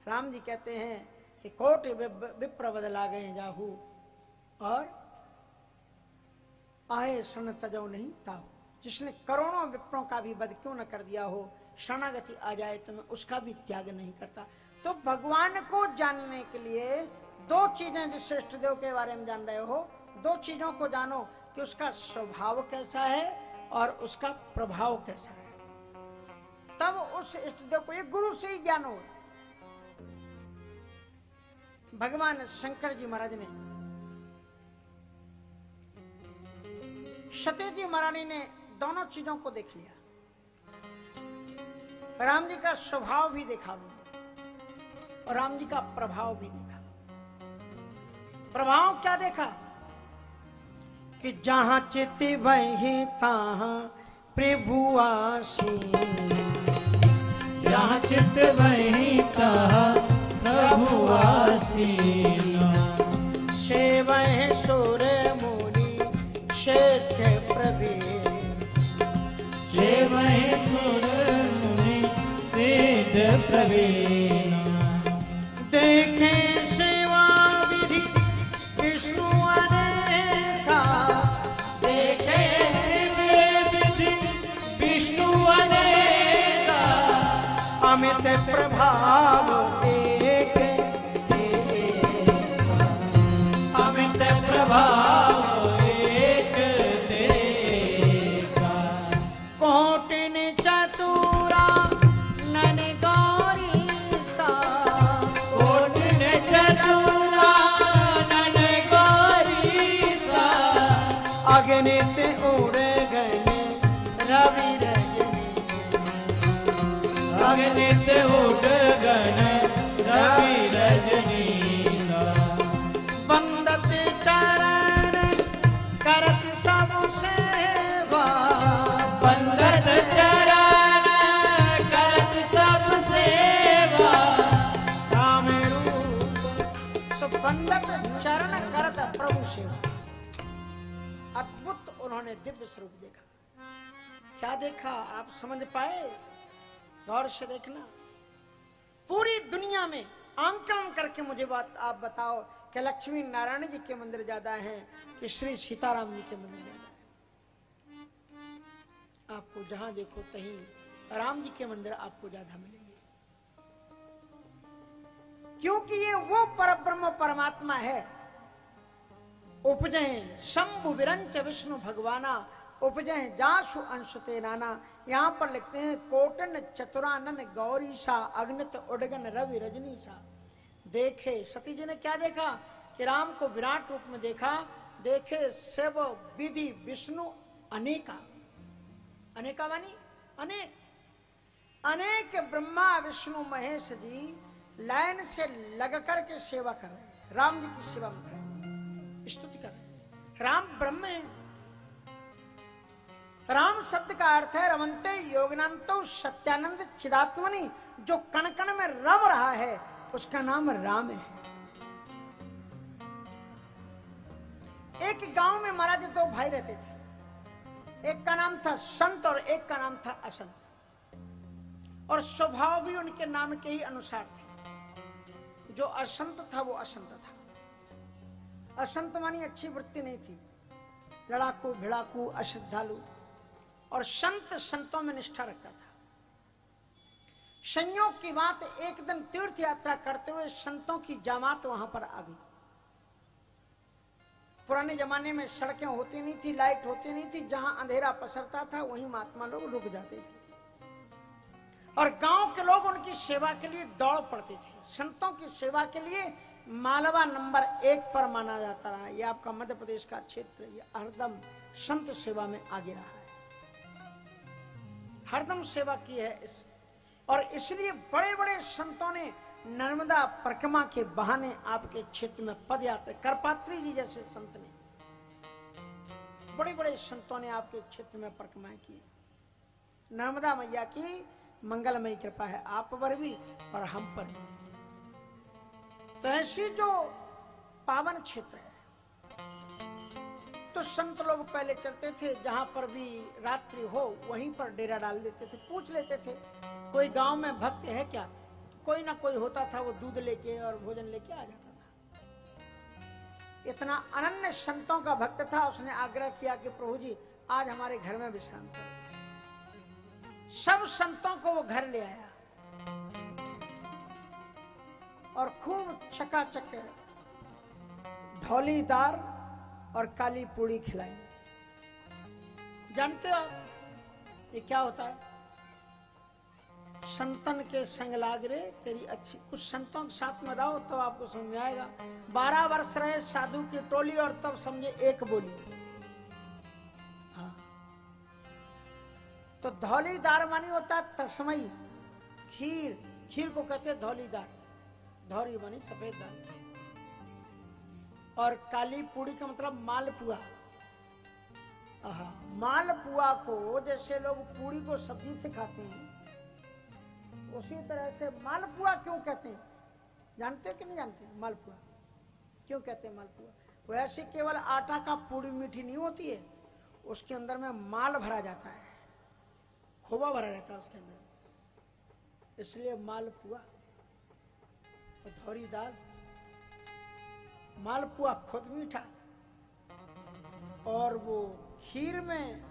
राम जी कहते हैं कि कोटि विप्र बदला गए जाहू और आए शरण तजो नहीं ताहू। जिसने करोड़ों विप्रों का भी वध क्यों न कर दिया हो, शरणागति आ जाए तो मैं उसका भी त्याग नहीं करता। तो भगवान को जानने के लिए दो चीजें, जिस इष्ट देव के बारे में जान रहे हो, दो चीजों को जानो कि उसका स्वभाव कैसा है और उसका प्रभाव कैसा है। तब उस इष्ट देव को एक गुरु से ही ज्ञान हो। भगवान शंकर जी महाराज ने सती जी महारानी ने दोनों चीजों को देख लिया। राम जी का स्वभाव भी देखा और राम जी का प्रभाव भी देखा। प्रभाव क्या देखा कि जहां चित वही तहां प्रभु आसी। जहाँ चित वही तहाँ प्रभु आसीना। सेवह सुर मुनि सिद्ध प्रवीण। सेवह सुर मुनि सिद्ध प्रवीण। देखे सेवा विधि विष्णु अनेका। देखे विधि विष्णु अनेका। अमित प्रभाव एक अमित प्रभाव एक देखा। कोटिन चतुरा नन गौरी सा। कोटिन चतुरा नन गौरी सा। अगणित उड़ गए रवि रजनी। अगणित उड़ गए रवि बंदत चरण करत प्रभु सेवा। अद्भुत उन्होंने दिव्य स्वरूप देखा। क्या देखा आप समझ पाए? गौर से देखना। पूरी दुनिया में आंकलन करके मुझे बात आप बताओ कि लक्ष्मी नारायण जी के मंदिर ज्यादा हैं कि श्री सीताराम जी के मंदिर ज्यादा है? आपको जहां देखो कहीं राम जी के मंदिर आपको ज्यादा मिलेंगे, क्योंकि ये वो परब्रह्म परमात्मा है। उपजय शंभु विरंच विष्णु भगवाना, उपजय जासु अंशते नाना। यहाँ पर लिखते हैं कोटन चतुरानन गौरी सा, अग्नित उडगन रवि रजनी सा। देखे सती जी ने क्या देखा कि राम को विराट रूप में देखा। देखे शिव विधि विष्णु अनेका, अनेका मानी अनेक, अनेक ब्रह्मा विष्णु महेश जी लाइन से लग करके सेवा कर रहे हैं, राम जी की सेवा में कर रहे हैं, स्तुति कर रहे हैं। राम ब्रह्म है। राम शब्द का अर्थ है रमन्ते योगनांतो सत्यानंद चिदात्मनि। जो कण कण में रम रहा है उसका नाम राम है। एक गांव में महाराज दो भाई रहते थे, एक का नाम था संत और एक का नाम था असंत, और स्वभाव भी उनके नाम के ही अनुसार थे। जो असंत था वो असंत था। असंत मानी अच्छी वृत्ति नहीं थी, लड़ाकू भिड़ाकू अश्रद्धालु, और संत संतों में निष्ठा रखता था। संयोग की बात, एक दिन तीर्थ यात्रा करते हुए संतों की जमात वहां पर आ गई। पुराने जमाने में सड़कें होती नहीं थी, लाइट होती नहीं थी, जहां अंधेरा पसरता था वहीं महात्मा लोग रुक जाते थे, और गांव के लोग उनकी सेवा के लिए दौड़ पड़ते थे। संतों की सेवा के लिए मालवा नंबर 1 पर माना जाता रहा। ये आपका मध्य प्रदेश का क्षेत्र, ये हरदम संत सेवा में आगे रहा है, हरदम सेवा की है और इसलिए बड़े बड़े संतों ने नर्मदा परिक्रमा के बहाने आपके क्षेत्र में पद यात्रा, करपात्री जी जैसे संत ने, बड़े बड़े संतों ने आपके क्षेत्र में परिक्रमाएं की। नर्मदा मैया की मंगलमयी कृपा है आप पर भी और हम पर भी। तो ऐसी जो पावन क्षेत्र है, तो संत लोग पहले चलते थे, जहां पर भी रात्रि हो वहीं पर डेरा डाल देते थे। पूछ लेते थे कोई गांव में भक्त है क्या, कोई ना कोई होता था, वो दूध लेके और भोजन लेके आ जाता था। इतना अनन्य संतों का भक्त था, उसने आग्रह किया कि प्रभु जी आज हमारे घर में विश्राम करो। सब संतों को वो घर ले आया और खूब चकाचक धौलीदार और काली पूड़ी खिलाई। जानते हो ये क्या होता है? संतन के संग लाग रे तेरी अच्छी। कुछ संतों के साथ में रहो तो आपको समझ में आएगा। 12 वर्ष रहे साधु की टोली और तब समझे एक बोली। हाँ। तो धौलीदार मानी होता है तस्मई, खीर, खीर को कहते हैं धौलीदार, धौरी मानी सफेद दाल, और काली पूड़ी का मतलब मालपुआ। मालपुआ को जैसे लोग पूड़ी को सब्जी से खाते हैं, उसी तरह से मालपुआ क्यों कहते हैं? जानते कि नहीं जानते? मालपुआ क्यों कहते हैं? मालपुआ वैसे केवल आटा का पूड़ी मीठी नहीं होती है, उसके अंदर में माल भरा जाता है, खोवा भरा रहता है उसके अंदर, इसलिए मालपुआ। धौरी दाल, मालपुआ खुद मीठा, और वो खीर में।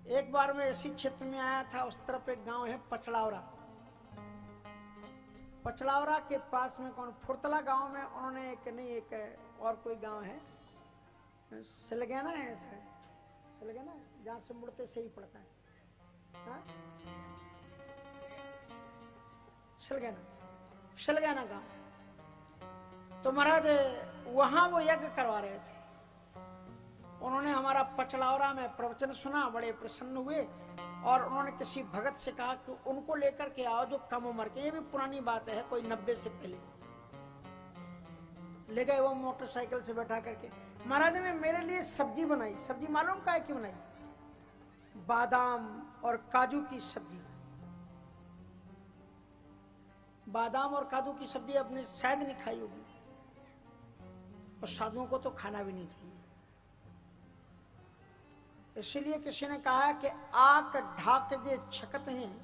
एक बार मैं इसी क्षेत्र में आया था, उस तरफ एक गांव है पचलावरा। पचलावरा के पास में कौन, फुरतला गांव में उन्होंने एक नहीं, एक और कोई गांव है, सिलगैना है, ऐसा सिलगैना, जहां से मुड़ते से ही पड़ता है, हाँ? सिलगैना गांव। तो महाराज वहां वो यज्ञ करवा रहे थे। उन्होंने हमारा पचलावरा में प्रवचन सुना, बड़े प्रसन्न हुए, और उन्होंने किसी भगत से कहा कि उनको लेकर के आओ जो कम उम्र के, ये भी पुरानी बात है, कोई 90 से पहले। ले गए वो मोटरसाइकिल से बैठा करके। महाराज ने मेरे लिए सब्जी बनाई। सब्जी मालूम का है कि बनाई? बादाम और काजू की सब्जी। बादाम और काजू की सब्जी आपने शायद नहीं खाई होगी, और साधुओं को तो खाना भी नहीं चाहिए। इसलिए किसी ने कहा कि आंख ढाक जे छकत हैं,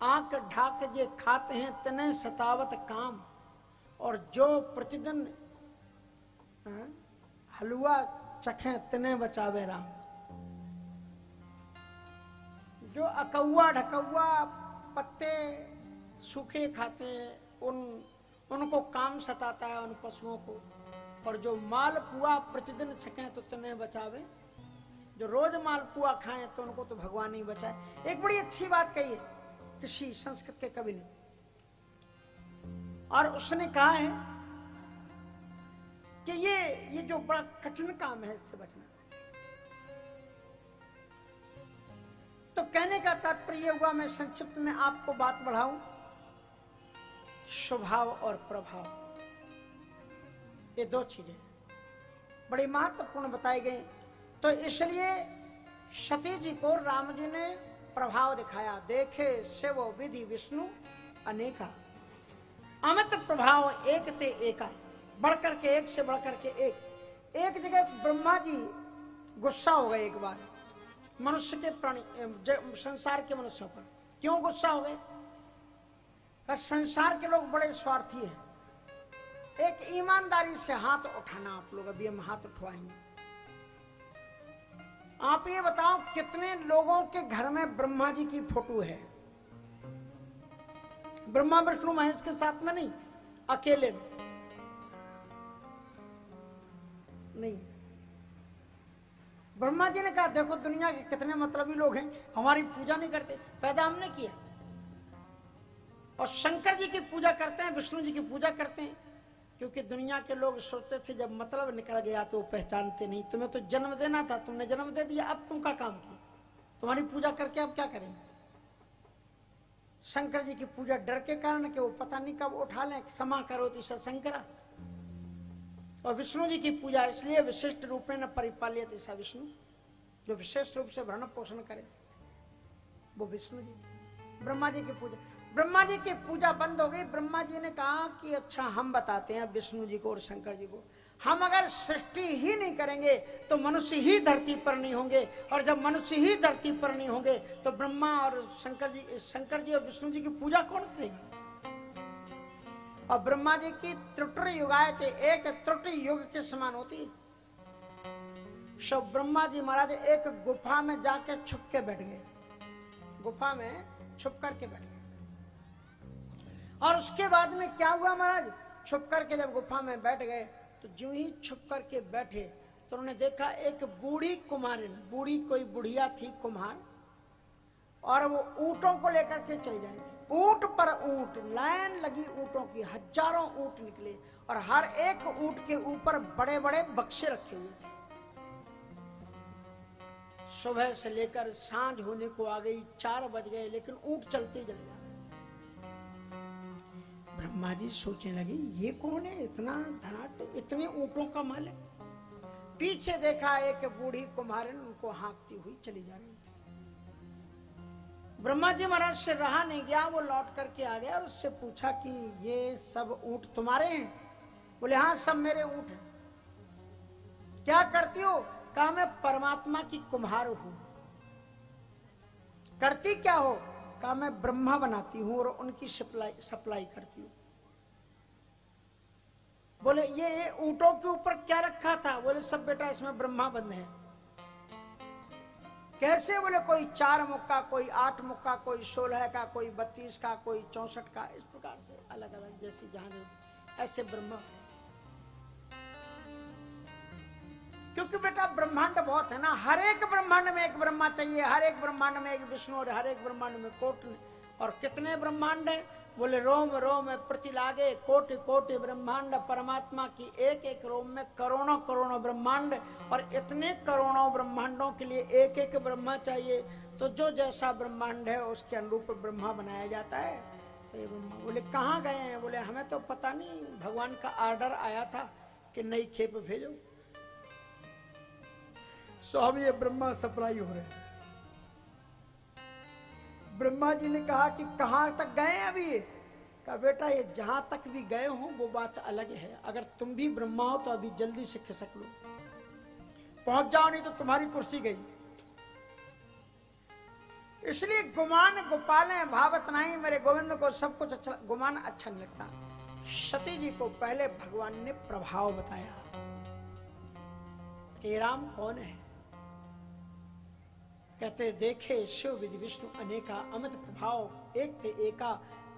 आंख ढाक जे खाते हैं, तने सतावत काम। और जो प्रतिदिन हलवा चखे तने बचावे राम। जो अकौआ ढकौआ पत्ते सूखे खाते हैं, उनको काम सताता है, उन पशुओं को। और जो मालपुआ प्रतिदिन छकें तो तने बचावे। जो रोज मालपुआ खाएं तो उनको तो भगवान ही बचाए। एक बड़ी अच्छी बात कही है किसी संस्कृत के कवि ने, और उसने कहा है कि ये जो बड़ा कठिन काम है, इससे बचना। तो कहने का तात्पर्य हुआ, मैं संक्षिप्त में आपको बात बढ़ाऊं, स्वभाव और प्रभाव, ये दो चीजें बड़ी महत्वपूर्ण बताई गई। तो इसलिए सती जी को राम जी ने प्रभाव दिखाया। देखे शिव विधि विष्णु अनेका, अमित प्रभाव एक ते एका, बढ़कर के एक से बढ़कर के एक। एक जगह ब्रह्मा जी गुस्सा हो गए एक बार मनुष्य के प्राणी संसार के मनुष्यों पर। क्यों गुस्सा हो गए? संसार के लोग बड़े स्वार्थी हैं। एक ईमानदारी से हाथ उठाना, आप लोग अभी हम हाथ उठवाएंगे। आप ये बताओ कितने लोगों के घर में ब्रह्मा जी की फोटो है? ब्रह्मा विष्णु महेश के साथ में नहीं, अकेले में नहीं। ब्रह्मा जी ने कहा देखो दुनिया के कितने मतलबी लोग हैं, हमारी पूजा नहीं करते, पैदा हमने किया। और शंकर जी की पूजा करते हैं, विष्णु जी की पूजा करते हैं, क्योंकि दुनिया के लोग सोचते थे जब मतलब निकल गया तो पहचानते नहीं। तुम्हें तो जन्म देना था, तुमने जन्म दे दिया, अब तुम का काम किया, तुम्हारी पूजा करके अब क्या करेंगे? शंकर जी की पूजा डर के कारण कि वो पता नहीं कब उठा लें, क्षमा करो तो शंकरा। और विष्णु जी की पूजा इसलिए विशिष्ट रूप में न परिपालित, ऐसा विष्णु जो विशेष रूप से भरण पोषण करे, वो विष्णु जी। ब्रह्मा जी की पूजा, ब्रह्मा जी की पूजा बंद हो गई। ब्रह्मा जी ने कहा कि अच्छा हम बताते हैं विष्णु जी को और शंकर जी को, हम अगर सृष्टि ही नहीं करेंगे तो मनुष्य ही धरती पर नहीं होंगे, और जब मनुष्य ही धरती पर नहीं होंगे तो ब्रह्मा और शंकर जी और विष्णु जी की पूजा कौन करेगा? और ब्रह्मा जी की त्रुटि युगाए थे, एक त्रुटि युग के समान होती। सो ब्रह्मा जी महाराज एक गुफा में जाके छुप के बैठ गए, गुफा में छुप करके बैठ गए। और उसके बाद में क्या हुआ महाराज? छुप करके जब गुफा में बैठ गए तो जो ही छुप करके बैठे तो उन्होंने देखा एक बूढ़ी कुम्हारिन, बूढ़ी कोई बुढ़िया थी कुम्हार, और वो ऊंटों को लेकर के चली जाती। ऊंट पर ऊंट, लाइन लगी ऊंटों की, हजारों ऊंट निकले, और हर एक ऊंट के ऊपर बड़े बड़े बक्से रखे हुए थे। सुबह से लेकर सांझ होने को आ गई, 4 बज गए, लेकिन ऊंट चलते जा रहे। ब्रह्मा जी सोचने लगे ये कौन है, इतना धनाट, इतने ऊंटों का मालिक। पीछे देखा एक बूढ़ी कुम्हारिन उनको हाँकती हुई चली जा रही थी। ब्रह्मा जी महाराज से रहा नहीं गया, वो लौट करके आ गया और उससे पूछा कि ये सब ऊंट तुम्हारे हैं? बोले हाँ सब मेरे ऊंट हैं। क्या करती हो? कहा मैं परमात्मा की कुम्हार हूं। करती क्या हो? कहा मैं ब्रह्मा बनाती हूं और उनकी सप्लाई करती हूं। बोले ये ऊंटों के ऊपर क्या रखा था? बोले सब बेटा इसमें ब्रह्मा बंद है। कैसे? बोले कोई 4 मुक्का, कोई 8 मुक्का, कोई 16 का, कोई 32 का, कोई 64 का, इस प्रकार से अलग अलग जैसे जहां ऐसे ब्रह्मा। क्योंकि बेटा ब्रह्मांड बहुत है ना, हर एक ब्रह्मांड में एक ब्रह्मा चाहिए, हर एक ब्रह्मांड में एक विष्णु, और हर एक ब्रह्मांड में कोटि। और कितने ब्रह्मांड है? बोले रोम रोम में प्रति लागे, कोटि कोटि ब्रह्मांड। परमात्मा की एक एक रोम में करोड़ों करोड़ों ब्रह्मांड, और इतने करोड़ों ब्रह्मांडों के लिए एक एक ब्रह्मा चाहिए। तो जो जैसा ब्रह्मांड है उसके अनुरूप ब्रह्मा बनाया जाता है। तो ये ब्रह्मा बोले कहाँ गए हैं? बोले हमें तो पता नहीं, भगवान का आर्डर आया था कि नई खेप भेजो, सो हम ये ब्रह्मा सप्लाई हो रहे हैं। ब्रह्मा जी ने कहा कि कहां तक गए अभी? कहा बेटा ये जहां तक भी गए हो वो बात अलग है, अगर तुम भी ब्रह्मा हो तो अभी जल्दी से खिसक लो, पहुंच जाओ, नहीं तो तुम्हारी कुर्सी गई। इसलिए गुमान गोपाले भावत नहीं, मेरे गोविंद को सब कुछ अच्छा, गुमान अच्छा नहीं लगता। सती जी को पहले भगवान ने प्रभाव बताया कि राम कौन है। कहते देखे शिव विधि विष्णु अनेका, अमित प्रभाव एक ते एका,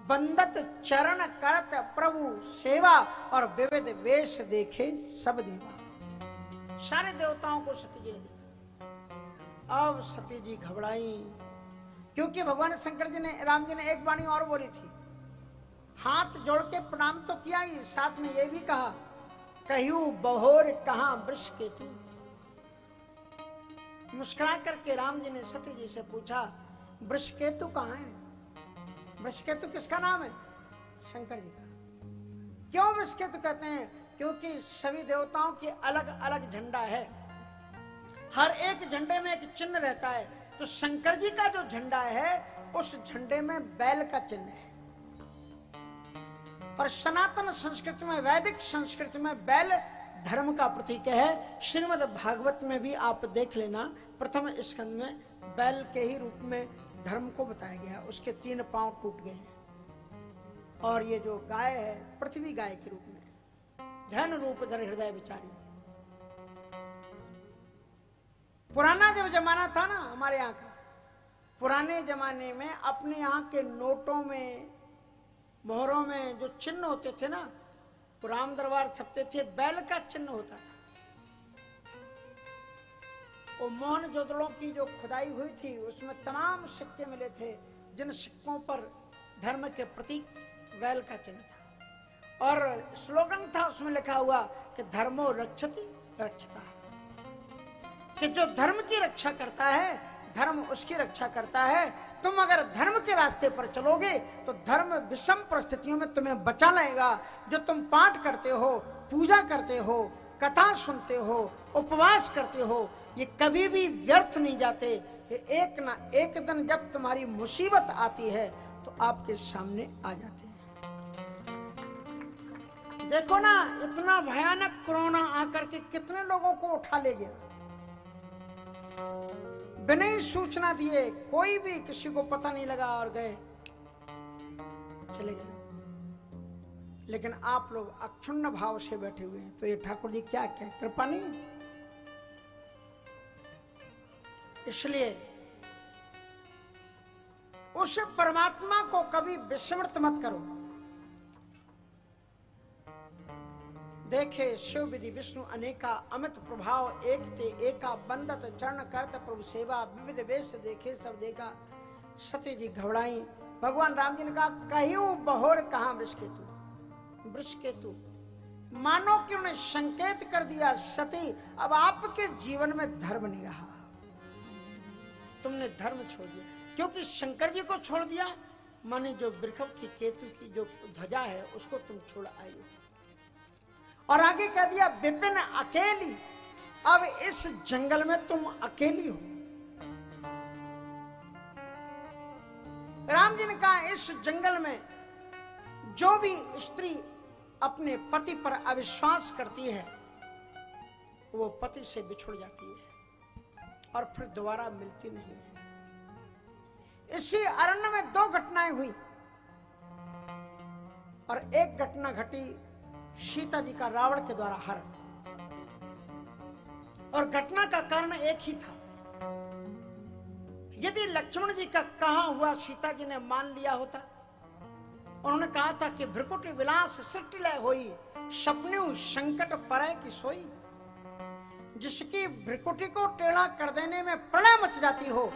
बंदत चरण करत प्रभु सेवा, और विविध वेश देखे सब देवा। सारे देवताओं को सती जी ने देखा। अब सती जी घबराई, क्योंकि भगवान शंकर जी ने, राम जी ने एक वाणी और बोली थी, हाथ जोड़ के प्रणाम तो किया ही, साथ में ये भी कहा, कहियो बहोर कहां वृष केतु। मुस्कुरा करके राम जी ने सती जी से पूछा, वृषकेतु कहां है? वृषकेतु किसका नाम है? शंकर जी का। क्यों वृषकेतु कहते हैं? क्योंकि सभी देवताओं की अलग अलग झंडा है, हर एक झंडे में एक चिन्ह रहता है। तो शंकर जी का जो झंडा है उस झंडे में बैल का चिन्ह है, और सनातन संस्कृति में, वैदिक संस्कृति में बैल धर्म का प्रतीक है। श्रीमद् भागवत में भी आप देख लेना, प्रथम स्कंद में बैल के ही रूप में धर्म को बताया गया, उसके 3 पांव टूट गए हैं। और ये जो गाय है पृथ्वी गाय के रूप में, धन रूप धर हृदय विचारी। पुराना जब जमाना था ना हमारे यहाँ का, पुराने जमाने में अपने यहाँ के नोटों में, मोहरों में जो चिन्ह होते थे ना, राम दरबार छपते थे, बैल का चिन्ह होता था। वो मोहन जोदड़ों की जो खुदाई हुई थी उसमें तमाम सिक्के मिले थे, जिन सिक्कों पर धर्म के प्रतीक बैल का चिन्ह था, और स्लोगन था उसमें लिखा हुआ कि धर्मो रक्षति रक्षता, कि जो धर्म की रक्षा करता है धर्म उसकी रक्षा करता है। तुम अगर धर्म के रास्ते पर चलोगे तो धर्म विषम परिस्थितियों में तुम्हें बचा लेगा। जो तुम पाठ करते हो, पूजा करते हो, कथा सुनते हो, उपवास करते हो, ये कभी भी व्यर्थ नहीं जाते। ये एक ना एक दिन जब तुम्हारी मुसीबत आती है तो आपके सामने आ जाते हैं। देखो ना, इतना भयानक कोरोना आकर के कितने लोगों को उठा ले गया, बिना ही सूचना दिए, कोई भी किसी को पता नहीं लगा और गए, चले गए। लेकिन आप लोग अक्षुण्ण भाव से बैठे हुए हैं, तो ये ठाकुर जी क्या क्या कृपा नहीं। इसलिए उस परमात्मा को कभी विस्मृत मत करो। देखे शिव विधि विष्णु अनेका, अमित प्रभाव एक ते एका, बंदत चरण करत प्रभु सेवा, विविध वेश देखे सब देखा। सती जी घबराई। भगवान राम जी ने कहा, कहियो बहोर कहां वृषकेतु। वृषकेतु मानो कि उन्हें संकेत कर दिया, सती अब आपके जीवन में धर्म नहीं रहा, तुमने धर्म छोड़ दिया। क्योंकि शंकर जी को छोड़ दिया माने जो वृषभ की केतु की जो ध्वजा है उसको तुम छोड़ आए हो। और आगे कह दिया विपिन अकेली, अब इस जंगल में तुम अकेली हो। राम जी ने कहा इस जंगल में जो भी स्त्री अपने पति पर अविश्वास करती है वो पति से बिछुड़ जाती है और फिर दोबारा मिलती नहीं है। इसी अरण्य में 2 घटनाएं हुई और एक घटना घटी सीता जी का रावण के द्वारा हरण, और घटना का कारण एक ही था। यदि लक्ष्मण जी का कहा हुआ सीता जी ने मान लिया होता, उन्होंने कहा था कि भ्रकुटी विलास सृष्टि लय होई, सपन्यु संकट परय की सोई। जिसकी भ्रकुटी को टेढ़ा कर देने में प्रलय मच जाती हो,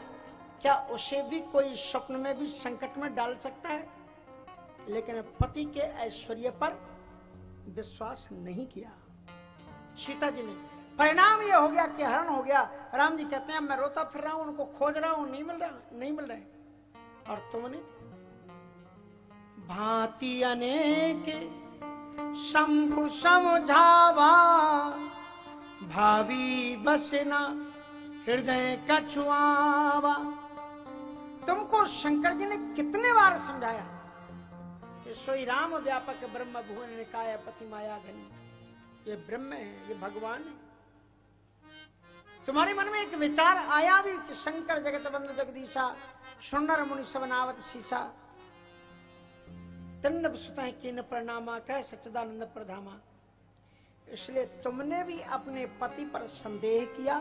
क्या उसे भी कोई स्वप्न में भी संकट में डाल सकता है? लेकिन पति के ऐश्वर्य पर विश्वास नहीं किया सीता जी ने। परिणाम यह हो गया कि हरण हो गया। राम जी कहते हैं मैं रोता फिर रहा हूं, उनको खोज रहा हूं, नहीं मिल रहे। और तुमने भांति अनेक शंभु समझावा, भावी बसना हृदय कछुआवा। तुमको शंकर जी ने कितने बार समझाया कि कि सोई राम व्यापक ब्रह्म भुवन निकाय पति माया घनी। ये ब्रह्म है, ये भगवान है। तुम्हारे मन में एक विचार आया भी कि शंकर जगत बंधु जगदीशा, सुंदर मुनि सब नावत शीशा, तन्नब सुतः कीन प्रणामा, कह सच्चिदानंद प्रधामा। इसलिए तुमने भी अपने पति पर संदेह किया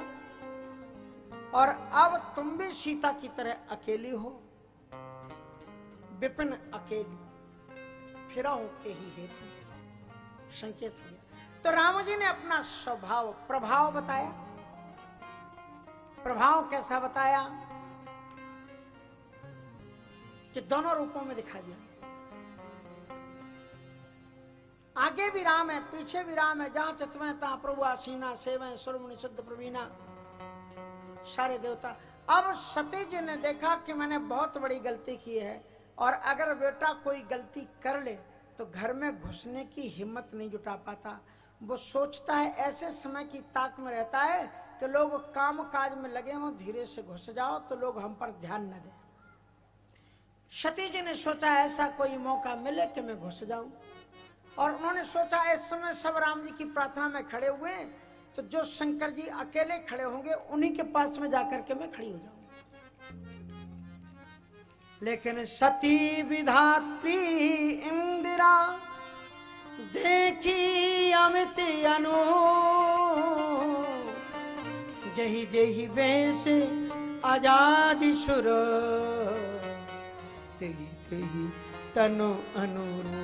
और अब तुम भी सीता की तरह अकेली हो, विपिन अकेली फिराओं के ही हेतु संकेत किया। तो राम जी ने अपना स्वभाव प्रभाव बताया। प्रभाव कैसा बताया कि दोनों रूपों में दिखा दिया। आगे भी राम है, पीछे भी राम है। जहां चितवें तहां प्रभु आसीना, सेवें सुर मुनि शुद्ध प्रवीणा, सारे देवता। अब सती जी ने देखा कि मैंने बहुत बड़ी गलती की है और अगर बेटा कोई गलती कर ले तो घर में घुसने की हिम्मत नहीं जुटा पाता। वो सोचता है, ऐसे समय की ताक में रहता है कि लोग काम काज में लगे हों, धीरे से घुस जाओ तो लोग हम पर ध्यान न दें। सती जी ने सोचा ऐसा कोई मौका मिले कि मैं घुस जाऊं, और उन्होंने सोचा इस समय सब राम जी की प्रार्थना में खड़े हुए हैं, तो जो शंकर जी अकेले खड़े होंगे उन्हीं के पास में जाकर के मैं खड़ी हो जाऊं। लेकिन सती विधात्री इंदिरा देखी अमित अनु, जही जही वेश आजादी सुर, तेही तेही तनु अनुरू।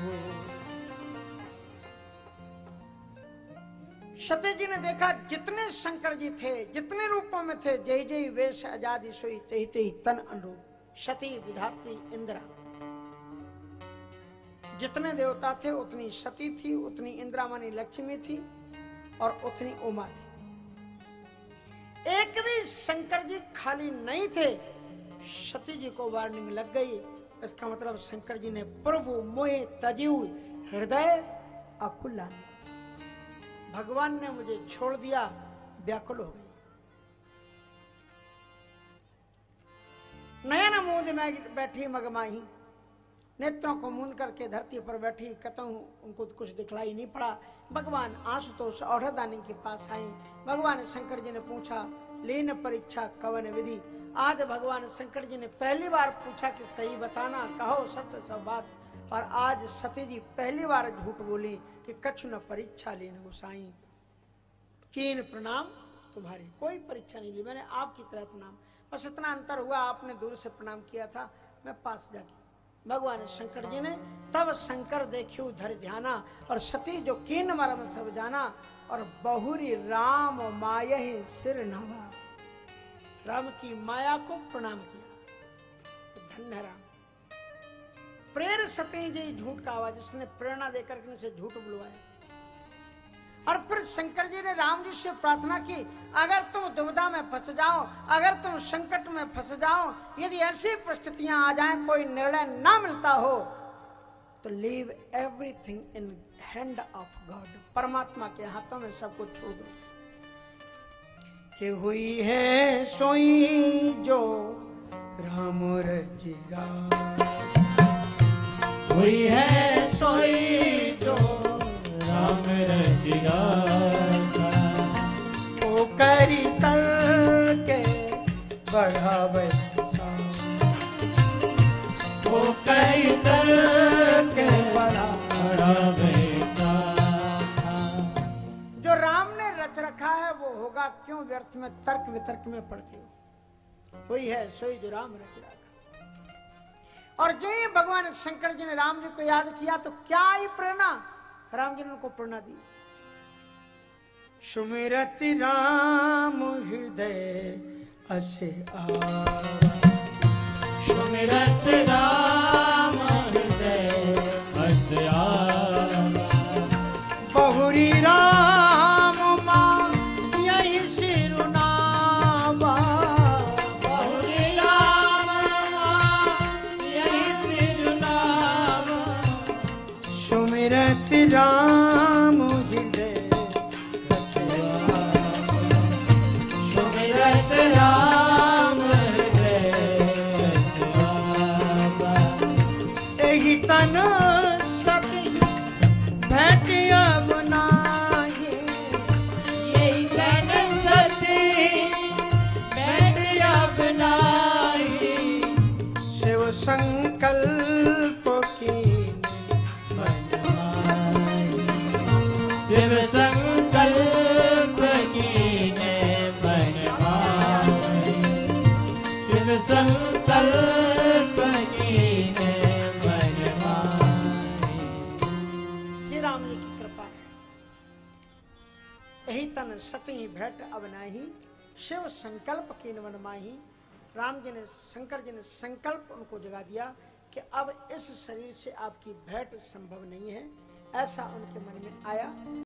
सती जी ने देखा जितने शंकर जी थे, जितने रूपों में थे, जय जय वेश आजादी सोई, तेही तेही तन अनुरूप। सती विधात्री इंदिरा, जितने देवता थे उतनी सती थी, उतनी इंदिरा मानी लक्ष्मी थी और उतनी उमा थी। एक भी शंकर जी खाली नहीं थे। सती जी को वार्निंग लग गई। इसका मतलब शंकर जी ने प्रभु मोहे तजीव हृदय अकुला, भगवान ने मुझे छोड़ दिया, व्याकुल हो गई। नयन मूंद में बैठी मगमाही, नेत्रों को मूंद करके धरती पर बैठी, कहूं उनको कुछ दिखलाई नहीं पड़ा। भगवान आशुतोष औढ़दानी के पास आए। भगवान शंकर जी ने पूछा, लीन परीक्षा कवन विधि। आज भगवान शंकर जी ने पहली बार पूछा कि सही बताना, कहो सत्य सब बात। और आज सती जी पहली बार झूठ बोली कि कछु न परीक्षा लीन गोसाई, कीन प्रणाम तुम्हारी, कोई परीक्षा नहीं ली, मैंने आपकी तरह प्रणाम। बस इतना अंतर हुआ, आपने दूर से प्रणाम किया था, मैं पास जाके। भगवान शंकर जी ने तब शंकर देखियो धर ध्याना, और सती जो कीन मरम सब जाना, और बहुरी राम मायहि सिर नवा, राम की माया को प्रणाम किया। धन्य राम। प्रेर सती जी झूठ का आवाज, जिसने प्रेरणा देकर के उनसे झूठ बुलवाया। और फिर शंकर जी ने राम जी से प्रार्थना की, अगर तुम दुविधा में फंस जाओ, अगर तुम संकट में फंस जाओ, यदि ऐसी परिस्थितियां आ जाएं, कोई निर्णय ना मिलता हो, तो leave everything in hand of God, परमात्मा के हाथों में सब कुछ छोड़ दो। कि हुई है सोई जो राम रचिरा, हुई है सोई जो राम रचिरा, ओ करी तल के बढ़ावे, ओ कई तर के बढ़ावे। जो राम ने रच रखा है वो होगा, क्यों व्यर्थ में तर्क वितर्क में पड़ते हो। वही है सोई जो राम रच रखा। और जो ये भगवान शंकर जी ने राम जी को याद किया तो क्या ही प्रेरणा, राम जी ने उनको प्रेरणा दी। सुमिरत राम हृदय असे आ, सुमिरत राम हृदय असे आ, बहुरी राम मां यही सिरुनावा, बहुरी राम यही सिरुनावा, सुमिरत राम हृदय असे आ, सुमिरत राम हृदय असे आ, एही तन शिव संकल्प कीने मन माही, शिव संकल्प कीने मन माही। ये राम जी की कृपा है। यही तन सती भेंट अब नाही, शिव संकल्प कीन मन माही। राम जी ने, शंकर जी ने संकल्प उनको जगा दिया कि अब इस शरीर से आपकी भेंट संभव नहीं है, ऐसा उनके मन में आया।